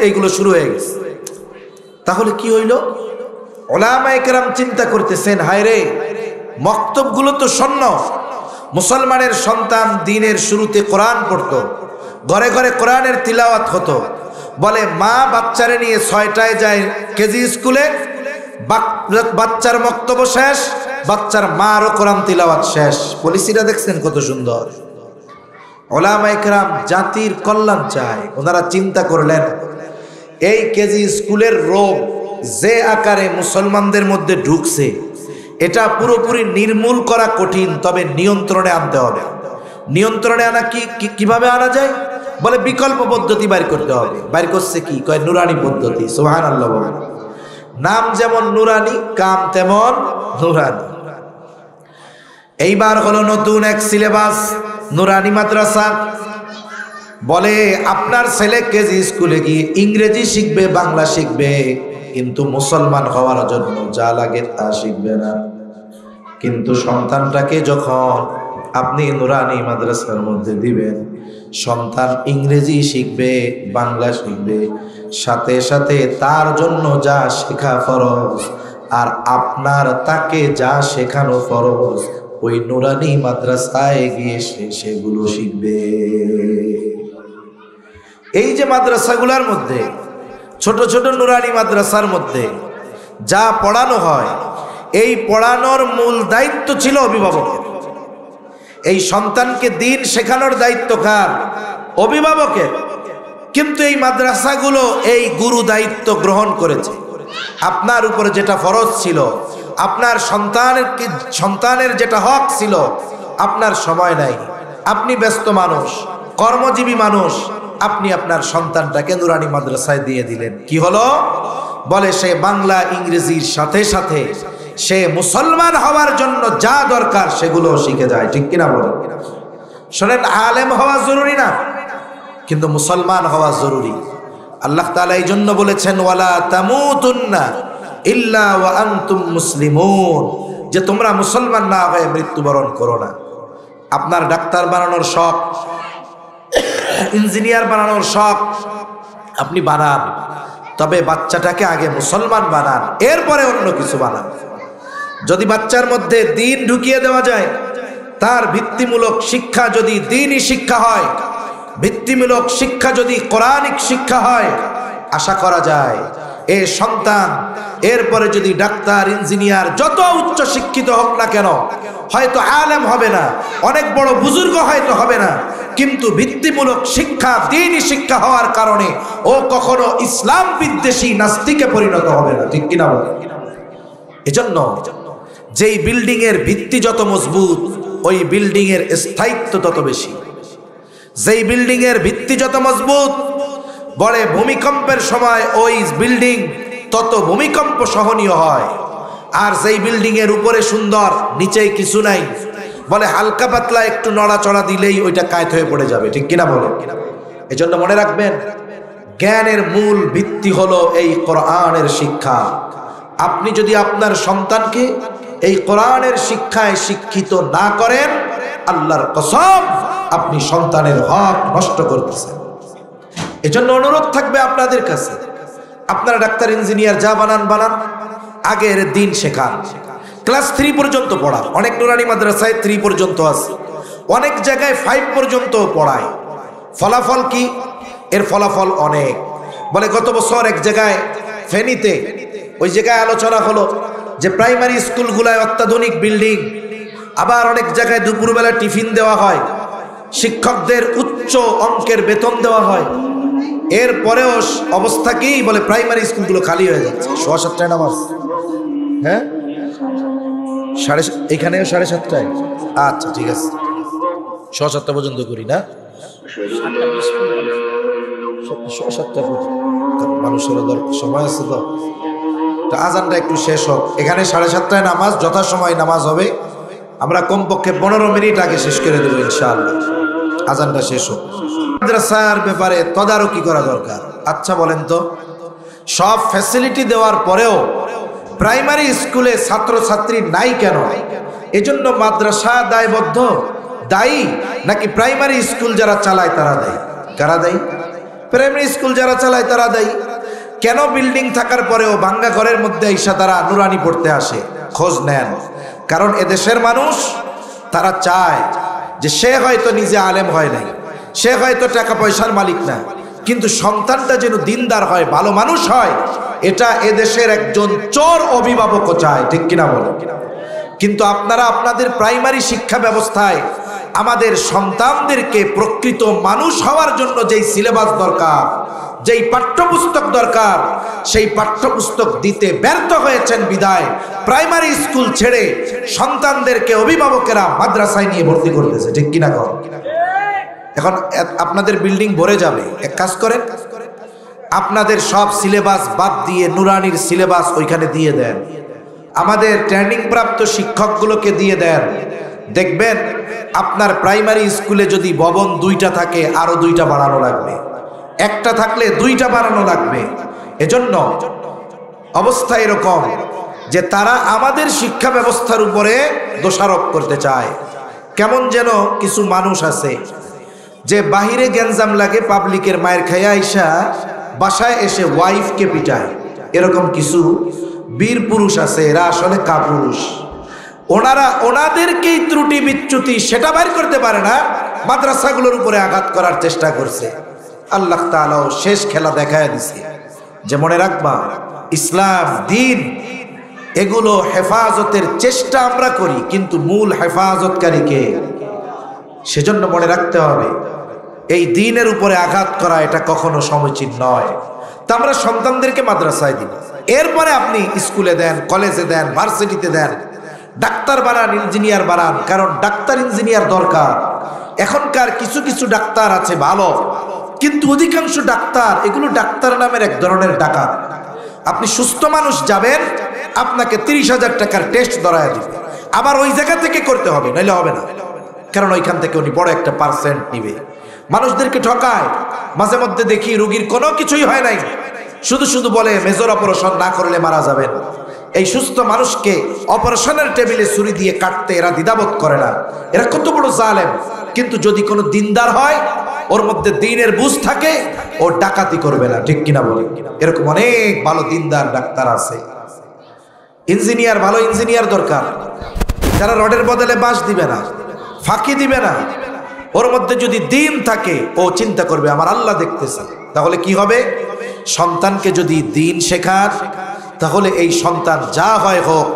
এইগুলো শুরু হয়ে গেছে। তাহলে কি হইল? ওলামায়ে কেরাম চিন্তা করতেছেন, হায় রে, মক্তবগুলো তো শূন্য। মুসলমানের সন্তান দিনের শুরুতে কোরআন পড়তো, ঘরে ঘরে কোরআনের তিলাওয়াত হতো। বলে মা বাচ্চারে নিয়ে 6টায় যায় কেজি স্কুলে, বাচ্চার মক্তব্য শেষ, বাচ্চার মারও কোরআন তিলাওয়াত শেষ। পলিসিটা দেখছেন কত সুন্দর। ওলামায়ে কেরাম জাতির কল্যাণ চায়, ওনারা চিন্তা করলেন এই কেজি স্কুলের রোগ যে আকারে মুসলমানদের মধ্যে ঢুকছে এটা পুরোপুরি নির্মূল করা কঠিন, তবে নিয়ন্ত্রণে আনতে হবে। নিয়ন্ত্রণে আনা কিভাবে আনা যায়? বলে বিকল্প পদ্ধতি বাইর করতে হবে। বাইর করছে কি? কয় নুরানি পদ্ধতি। সুবহানাল্লাহ বলেন। নাম যেমন নুরানি, কাম তেমন নুরানি। এইবার হলো নতুন এক সিলেবাস, নুরানি মাদ্রাসা। বলে আপনার ছেলে কেজি স্কুলে গিয়ে ইংরেজি শিখবে, বাংলা শিখবে, কিন্তু মুসলমান হওয়ার জন্য যা লাগে তা শিখবে না। কিন্তু সন্তানটাকে যখন আপনি নুরানি মাদ্রাসার মধ্যে দিবেন, সন্তান ইংরেজি শিখবে, বাংলা শিখবে, সাথে সাথে তার জন্য যা শেখা ফরজ আর আপনার তাকে যা শেখানো ফরজ, ওই নুরানি মাদ্রাসায় গিয়ে সেগুলো শিখবে। এই যে মাদ্রাসাগুলোর মধ্যে, ছোট ছোট নুরানি মাদ্রাসার মধ্যে যা পড়ানো হয়, এই পড়ানোর মূল দায়িত্ব ছিল অভিভাবকের। এই সন্তানকে দ্বীন শেখানোর দায়িত্ব কার? অভিভাবকের। কিন্তু এই মাদ্রাসাগুলো এই গুরু দায়িত্ব গ্রহণ করেছে। আপনার উপরে যেটা ফরজ ছিল, আপনার সন্তানের যেটা হক ছিল, আপনার সময় নাই, আপনি ব্যস্ত মানুষ, কর্মজীবী মানুষ, আপনি আপনার সন্তানটাকে নুরানি মাদ্রাসায় দিয়ে দিলেন। কি হলো? বলে সে বাংলা ইংরেজির সাথে সাথে সে মুসলমান হওয়ার জন্য যা দরকার সেগুলো শিখে যায়। ঠিক কিনা বলেন? শোনেন, আলেম হওয়া জরুরি না, কিন্তু মুসলমান হওয়া জরুরি। আল্লাহ তাআলা এই জন্য বলেছেন ওয়ালা তামুতুন্না ইল্লা ওয়া আনতুম মুসলিমুন, যে তোমরা মুসলমান না হয়ে মৃত্যুবরণ করো না। আপনার ডাক্তার বানানোর শখ, ইঞ্জিনিয়ার বানানোর শখ, আপনি বানান, তবে বাচ্চাটাকে আগে মুসলমান বানান, এরপরে অন্য কিছু বানান। যদি বাচ্চার মধ্যে দ্বীন ঢুকিয়ে দেওয়া যায়, তার ভিত্তিমূলক শিক্ষা যদি দ্বীনি শিক্ষা হয়, ভিত্তিমূলক শিক্ষা যদি কোরআনিক শিক্ষা হয়, আশা করা যায় এই সন্তান এরপরে যদি ডাক্তার, ইঞ্জিনিয়ার, যত উচ্চ শিক্ষিত হোক না কেন, হয়তো আলেম হবে না, অনেক বড় বুজুর্গ হয়তো হবে না, কিন্তু ভিত্তিমূলক শিক্ষা, দ্বীনি শিক্ষা হওয়ার কারণে ও কখনো ইসলাম বিদ্বেষী নাস্তিকে পরিণত হবে না। ঠিক কিনা বলেন? এজন্য যেই বিল্ডিং এর ভিত্তি যত মজবুত, ওই বিল্ডিং এর স্থায়িত্ব তত বেশি। যেই বিল্ডিং এর ভিত্তি যত মজবুত, বলে ভূমিকম্পের সময় ওই বিল্ডিং তত ভূমিকম্প সহনীয় হয়। আর যেই বিল্ডিং এর উপরে সুন্দর, নিচে কিছু নাই, বলে হালকা পাতলা একটু নড়াচড়া দিলেই ওইটা কায়েত হয়ে পড়ে যাবে। ঠিক কিনা বলে? এজন্য মনে রাখবেন, জ্ঞানের মূল ভিত্তি হলো এই কোরআনের শিক্ষা। আপনি যদি আপনার সন্তানকে এই কোরআনের শিক্ষায় শিক্ষিত না করেন, আল্লাহর কসম আপনি সন্তানের হক নষ্ট করতেছেন। এজন্য অনুরোধ থাকবে আপনাদের কাছে, আপনারা ডাক্তার, ইঞ্জিনিয়ার যা বানান বানান, আগের দিন শেখান। ক্লাস 3 পর্যন্ত পড়ান। অনেক নুরানি মাদ্রাসায় 3 পর্যন্ত আছে, অনেক জায়গায় 5 পর্যন্ত পড়ায়। ফলাফল কি? এর ফলাফল অনেক। বলে গত বছর এক জায়গায় ফেনীতে, ওই জায়গায় আলোচনা হলো যে প্রাইমারি স্কুলগুলায় অত্যাধুনিক বিল্ডিং, আবার অনেক জায়গায় দুপুরবেলা টিফিন দেওয়া হয়, শিক্ষকদের উচ্চ অঙ্কের বেতন দেওয়া হয়, এরপরেও অবস্থা কি? বলে প্রাইমারি স্কুলগুলো খালি হয়ে যাচ্ছে। 7:15 নামাজ, হ্যাঁ, এখানেও 7:30। আচ্ছা ঠিক আছে, 7:30 পর্যন্ত করি না, 7:30 মানুষের সময় আছে তো, আজানটা একটু শেষ হোক। এখানে 7:30 নামাজ, যথাসময় নামাজ হবে। আমরা কমপক্ষে 15 মিনিট আগে শেষ করে দেবো ইনশাআল্লাহ। আজানটা শেষ হোক। মাদ্রাসার ব্যাপারে তদারকি করা দরকার। আচ্ছা বলেন তো, সব ফ্যাসিলিটি দেওয়ার পরেও প্রাইমারি স্কুলে ছাত্রছাত্রী নাই কেন? এজন্য মাদ্রাসা দায়বদ্ধ, দায়ী, নাকি প্রাইমারি স্কুল যারা চালায় তারা দায়ী? কারা দায়ী? প্রাইমারি স্কুল যারা চালায় তারা দায়ী। কেন বিল্ডিং থাকার পরেও ভাঙ্গা ঘরের মধ্যে এসে তারা নুরানি পড়তে আসে? খোঁজ নেন। কারণ এদেশের মানুষ তারা চায় যে সে হয়তো নিজে আলেম হয় নাই, সে হয়তো টাকা পয়সার মালিক না, কিন্তু সন্তানটা যেন দিনদার হয়, ভালো মানুষ হয়, এটা এদেশের একজন চোর অভিভাবকও চায়। ঠিক কিনা বলে? কিন্তু আপনারা আপনাদের প্রাইমারি শিক্ষা ব্যবস্থায় আমাদের সন্তানদেরকে প্রকৃত মানুষ হওয়ার জন্য যেই সিলেবাস দরকার, যেই পাঠ্যপুস্তক দরকার, সেই পাঠ্যপুস্তক দিতে ব্যর্থ হয়েছেন বিদায় প্রাইমারি স্কুল ছেড়ে সন্তানদেরকে অভিভাবকেরা মাদ্রাসায় নিয়ে ভর্তি করতেছে। ঠিক কিনা কর? এখন আপনাদের বিল্ডিং ভরে যাবে, এক কাজ করেন, আপনাদের সব সিলেবাস বাদ দিয়ে নুরানির সিলেবাস ওইখানে দিয়ে দেন, আমাদের ট্রেনিং প্রাপ্ত শিক্ষকগুলোকে দিয়ে দেন। দেখবেন আপনার প্রাইমারি স্কুলে যদি ভবন 2টা থাকে আরো 2টা বাড়ানো লাগবে, একটা থাকলে 2টা বাড়ানো লাগবে। এজন্য অবস্থা এরকম যে তারা আমাদের শিক্ষা ব্যবস্থার উপরে দোষারোপ করতে চায়। কেমন যেন কিছু মানুষ আছে যে বাহিরে গ্যাঞ্জাম লাগে, পাবলিকের মায়ের খাইয়া আইসা বাসায় এসে ওয়াইফকে পিটায়। এরকম কিছু বীর পুরুষ আছে, এরা আসলে কাপুরুষ। ওনাদেরকেই ত্রুটি বিচ্যুতি সেটা বাইর করতে পারে না, মাদ্রাসাগুলোর উপরে আঘাত করার চেষ্টা করছে। আল্লাহ তাআলাও শেষ খেলা দেখায় দিছে যে মনে রাখবা, ইসলাম দ্বীন এগুলো হেফাজতের চেষ্টা আমরা করি, কিন্তু মূল হেফাজতকারী কে? সেজন্য মনে রাখতে হবে এই দ্বীনের উপরে আঘাত করা এটা কখনো সমীচীন নয়। তা আমরা সন্তানদেরকে মাদ্রাসায় দিই, এরপরে আপনি স্কুলে দেন, কলেজে দেন, ভার্সিটিতে দেন, ডাক্তার বানান, ইঞ্জিনিয়ার বানান, কারণ ডাক্তার ইঞ্জিনিয়ার দরকার। এখনকার কিছু কিছু ডাক্তার আছে ভালো, কিন্তু অধিকাংশ ডাক্তার এগুলো ডাক্তার নামের এক ধরনের ডাকাত। আপনি সুস্থ মানুষ যাবেন, আপনাকে 30,000 টাকার টেস্ট ধরায় দিবে, আবার ওই জায়গা থেকে করতে হবে, নইলে হবে না, কারণ ওইখান থেকে উনি বড় একটা পার্সেন্ট নিবে। মানুষদেরকে ঠকায়। মাঝে মধ্যে দেখি রোগীর কোনো কিছুই হয় নাই, শুধু শুধু বলে মেজর অপারেশন না করলে মারা যাবেন। এই সুস্থ মানুষকে অপারেশনের টেবিলে ছুরি দিয়ে কাটতে এরা দ্বিধাবোধ করে না। এরা কত বড় জালেম। কিন্তু যদি কোনো দিনদার হয়, ওর মধ্যে দ্বীনের বুঝ থাকে, ও ডাকাতি করবে না। ঠিক কিনা বলি? এরকম অনেক ভালো দিনদার ডাক্তার আছে। ইঞ্জিনিয়ার, ভালো ইঞ্জিনিয়ার দরকার, যারা রডের বদলে বাঁশ দিবে না, ফাঁকি দিবে না। ওর মধ্যে যদি দ্বীন থাকে, ও চিন্তা করবে আমার আল্লাহ দেখতেছে। তাহলে কি হবে? সন্তানকে যদি দ্বীন শেখার, তাহলে এই সন্তান যা হয় হোক,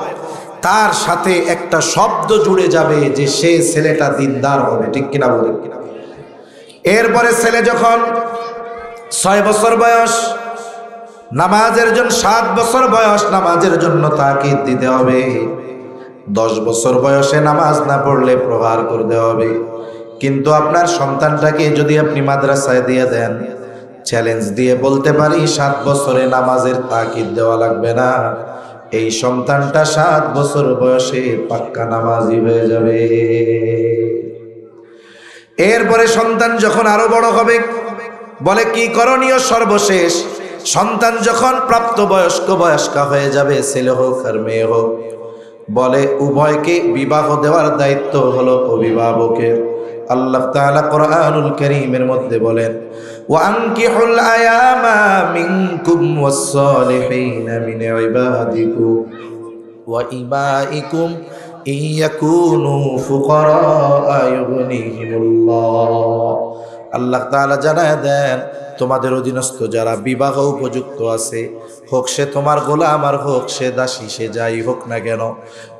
তার সাথে একটা শব্দ জুড়ে যাবে যে সে ছেলেটা দিনদার হবে। ঠিক কিনা বলেন? এরপরে ছেলে যখন 6 বছর বয়স, নামাজের জন্য 7 বছর বয়স, নামাজের জন্য তাকিদ দিতে হবে। 10 বছর বয়সে নামাজ না পড়লে প্রহার করতে হবে। কিন্তু আপনার সন্তানটাকে যদি আপনি মাদ্রাসায় দিয়ে দেন, চ্যালেঞ্জ দিয়ে বলতে পারি 7 বছরে নামাজের তাকিদ দেওয়া লাগবে না, এই সন্তানটা 7 বছর বয়সে পাক্কা নামাজি হয়ে যাবে। এরপরে সন্তান যখন আরো বড় হবে, বলে কি করণীয়? সর্বশেষ সন্তান যখন প্রাপ্ত বয়স্কা হয়ে যাবে, ছেলে হোক আর মেয়ে হোক, বলে উভয়কে বিবাহ দেওয়ার দায়িত্ব হলো অভিভাবকের। আল্লাহ তাআলা কোরআনুল কারীমের মধ্যে বলেন, ওয়ানকিহুল আয়ামা মিনকুম ওয়াস-সালিহিনা মিন ইবাদিকুম ওয়া ইমাইকুম ইয়াকুনু ফুকারা ইউগনিহিমুল্লাহ। আল্লাহ তাআলা জানায় দেন, তোমাদের অধীনস্থ যারা বিবাহ উপযুক্ত আছে, হোক সে তোমার গোলাম আর হোক সে দাসী, সে যাই হোক না কেন,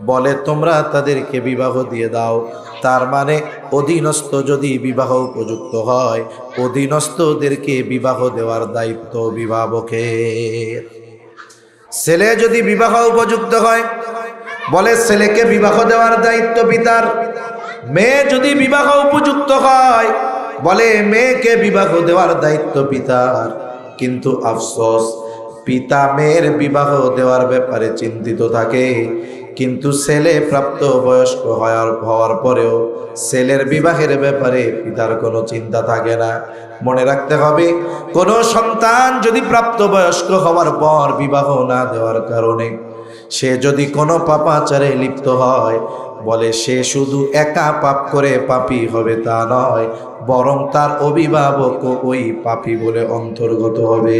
বলে তোমরা তাদেরকে বিবাহ দিয়ে দাও। তার মানে অধীনস্থ যদি বিবাহ উপযুক্ত হয়, অধীনস্থদেরকে বিবাহ দেওয়ার দায়িত্ব অভিভাবকের। ছেলে যদি বিবাহ উপযুক্ত হয়, বলে ছেলেকে বিবাহ দেওয়ার দায়িত্ব পিতার। মেয়ে যদি বিবাহ উপযুক্ত হয়, বলে মেয়েকে বিবাহ দেওয়ার দায়িত্ব পিতার। কিন্তু আফসোস, পিতা মেয়ের বিবাহ দেওয়ার ব্যাপারে চিন্তিত থাকে, কিন্তু ছেলে প্রাপ্ত বয়স্ক হওয়ার পরেও ছেলের বিবাহের ব্যাপারে পিতার কোনো চিন্তা থাকে না। মনে রাখতে হবে, কোনো সন্তান যদি প্রাপ্ত বয়স্ক হওয়ার পর বিবাহ না দেওয়ার কারণে সে যদি কোনো পাপাচারে লিপ্ত হয়, বলে সে শুধু একা পাপ করে পাপী হবে তা নয়, বরং তার অভিভাবক ওই পাপী বলে অন্তর্গত হবে।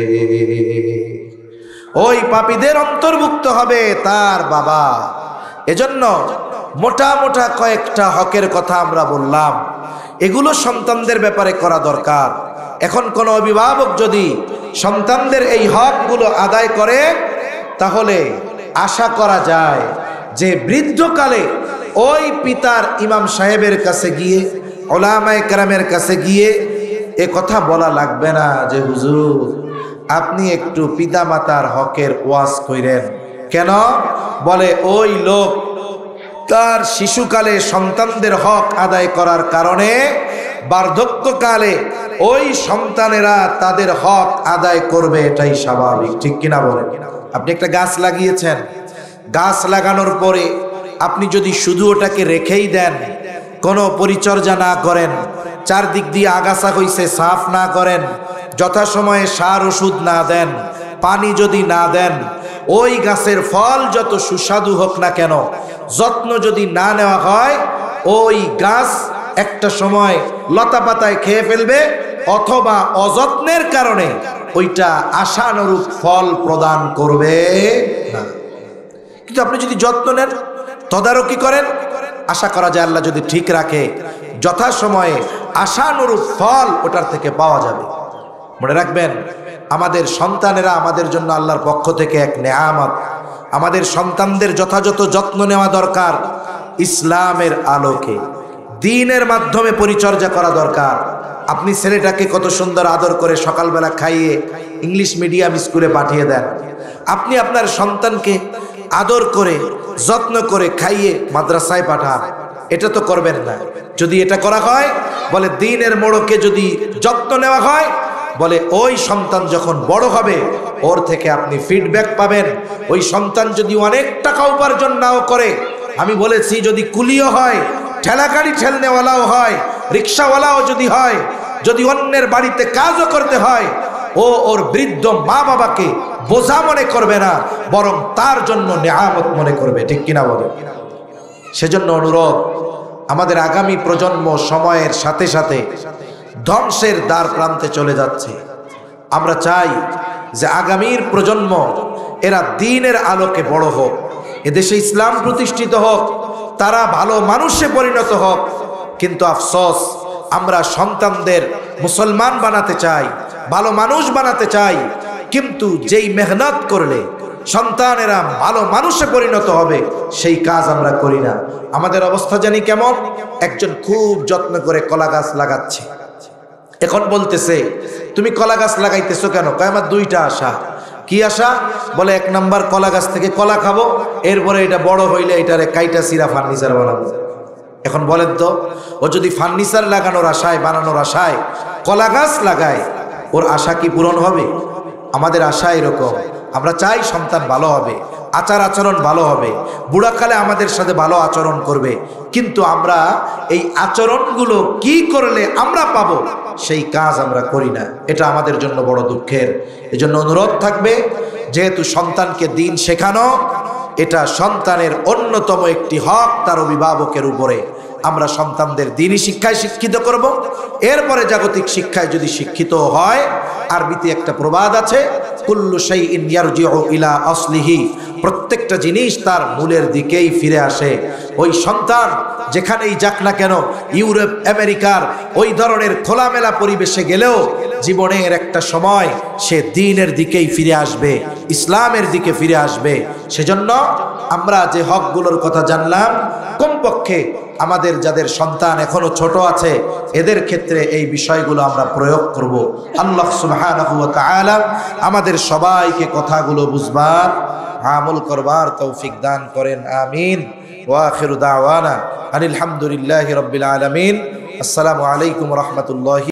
ওই পাপীদের অন্তর্ভুক্ত হবে তার বাবা। এজন্য মোটা মোটা কয়েকটা হকের কথা আমরা বললাম, এগুলো সন্তানদের ব্যাপারে করা দরকার। এখন কোনো অভিভাবক যদি সন্তানদের এই হকগুলো আদায় করে, তাহলে আশা করা যায় যে বৃদ্ধকালে ওই পিতার ইমাম সাহেবের কাছে গিয়ে উলামায়ে কেরামের কাছে গিয়ে এ কথা বলা লাগবে না যে হুজুর আপনি একটু পিতামাতার হকের ওয়াজ কইরেন। কেন? বলে ওই লোক তার শিশুকালে সন্তানদের হক আদায় করার কারণে বার্ধক্যকালে ওই সন্তানেরা তাদের হক আদায় করবে, এটাই স্বাভাবিক। ঠিক কিনা বলেন? আপনি একটা গাছ লাগিয়েছেন, গাছ লাগানোর পরে আপনি যদি শুধু ওটাকে রেখেই দেন, কোনো পরিচর্যা না করেন, চারদিক দিয়ে আগাছা হইছে সাফ না করেন, যথাসময়ে সার ওষুধ না দেন, পানি যদি না দেন, ওই গাছের ফল যত সুস্বাদু হোক না কেন, যত্ন যদি না নেওয়া হয়, ওই গাছ একটা সময় লতা পাতায় খেয়ে ফেলবে, অথবা অযত্নের কারণে ওইটা আশানুরূপ ফল প্রদান করবে না। কিন্তু আপনি যদি যত্ন নেন, তদারকি করেন, আশা করা যায় আল্লাহ যদি ঠিক রাখে, যথাসময়ে আশানুরূপ ফল ওটার থেকে পাওয়া যাবে। মনে রাখবেন, আমাদের সন্তানেরা আমাদের জন্য আল্লাহর পক্ষ থেকে এক নেয়ামত। আমাদের সন্তানদের যথাযথ যত্ন নেওয়া দরকার, ইসলামের আলোকে, দ্বীনের মাধ্যমে পরিচর্যা করা দরকার। আপনি ছেলেটাকে কত সুন্দর আদর করে সকালবেলা খাইয়ে ইংলিশ মিডিয়াম স্কুলে পাঠিয়ে দেন, আপনি আপনার সন্তানকে আদর করে যত্ন করে খাইয়ে মাদ্রাসায় পাঠান, এটা তো করবেন না। যদি এটা করা হয়, বলে দ্বীনের মোড়কে যদি যত্ন নেওয়া হয়, বলে ওই সন্তান যখন বড় হবে ওর থেকে আপনি ফিডব্যাক পাবেন। ওই সন্তান যদি অনেক টাকা উপার্জন নাও করে, আমি বলেছি যদি কুলিও হয়, ঠেলাগাড়ি ঠেলনেওয়ালাও হয়, রিক্সাওয়ালাও যদি হয়, যদি অন্যের বাড়িতে কাজও করতে হয়, ও ওর বৃদ্ধ মা বাবাকে বোঝা মনে করবে না, বরং তার জন্য নেয়ামত মনে করবে। ঠিক কিনা বলে? সেজন্য অনুরোধ, আমাদের আগামী প্রজন্ম সময়ের সাথে সাথে ধ্বংসের দ্বার প্রান্তে চলে যাচ্ছে। আমরা চাই যে আগামীর প্রজন্ম এরা দ্বীনের আলোকে বড় হোক, এদেশে ইসলাম প্রতিষ্ঠিত হোক, তারা ভালো মানুষে পরিণত হোক। কিন্তু আফসোস, আমরা সন্তানদের মুসলমান বানাতে চাই, ভালো মানুষ বানাতে চাই, কিন্তু যেই মেহনত করলে সন্তানেরা ভালো মানুষে পরিণত হবে সেই কাজ আমরা করি না। আমাদের অবস্থা জানি কেমন। একজন খুব যত্ন করে কলা গাছ লাগাচ্ছে, এখন বলতেছে তুমি কলা গাছ লাগাইতেছো কেন? কয় আমার দুইটা আশা। কি আশা? বলে এক নাম্বার কলা গাছ থেকে কলা খাবো, এরপরে এটা বড় হইলে এটারে কাইটা সিরা ফার্নিচার বানাবো। এখন বলেন তো, ও যদি ফার্নিচার লাগানোর আশায়, বানানোর আশায় কলা গাছ লাগায়, ওর আশা কি পূরণ হবে? আমাদের আশা এরকম, আমরা চাই সন্তান ভালো হবে, আচার আচরণ ভালো হবে, বুড়াকালে আমাদের সাথে ভালো আচরণ করবে, কিন্তু আমরা এই আচরণগুলো কি করলে আমরা পাবো সেই কাজ আমরা করি না। এটা আমাদের জন্য বড় দুঃখের। এজন্য অনুরোধ থাকবে, যেহেতু সন্তানকে দ্বীন শেখানো এটা সন্তানের অন্যতম একটি হক তার অভিভাবকের উপরে, আমরা সন্তানদের দ্বীনি শিক্ষায় শিক্ষিত করব। এরপরে জাগতিক শিক্ষায় যদি শিক্ষিত হয়, আরবিতে একটা প্রবাদ আছে, কুল্লু শাইইন ইয়ারজিউ ইলা আসলিহি, প্রত্যেকটা জিনিস তার মূলের দিকেই ফিরে আসে। ওই সন্তান যেখানেই যাক না কেন, ইউরোপ আমেরিকার ওই ধরনের খোলামেলা পরিবেশে গেলেও জীবনের একটা সময় সে দ্বীনের দিকেই ফিরে আসবে, ইসলামের দিকে ফিরে আসবে। সেজন্য আমরা যে হকগুলোর কথা জানলাম, কমপক্ষে আমাদের যাদের সন্তান এখনো ছোট আছে এদের ক্ষেত্রে এই বিষয়গুলো আমরা প্রয়োগ করব। আল্লাহ সুবহানাহু ওয়া তাআলা আমাদের সবাইকে কথাগুলো বুঝবার, আমল করবার তৌফিক দান করেন। আমিন। ওয়া আখিরু দাওয়ানা আনিল হামদুলিল্লাহি রাব্বিল আলামিন। আসসালামু আলাইকুম ওয়া রাহমাতুল্লাহি।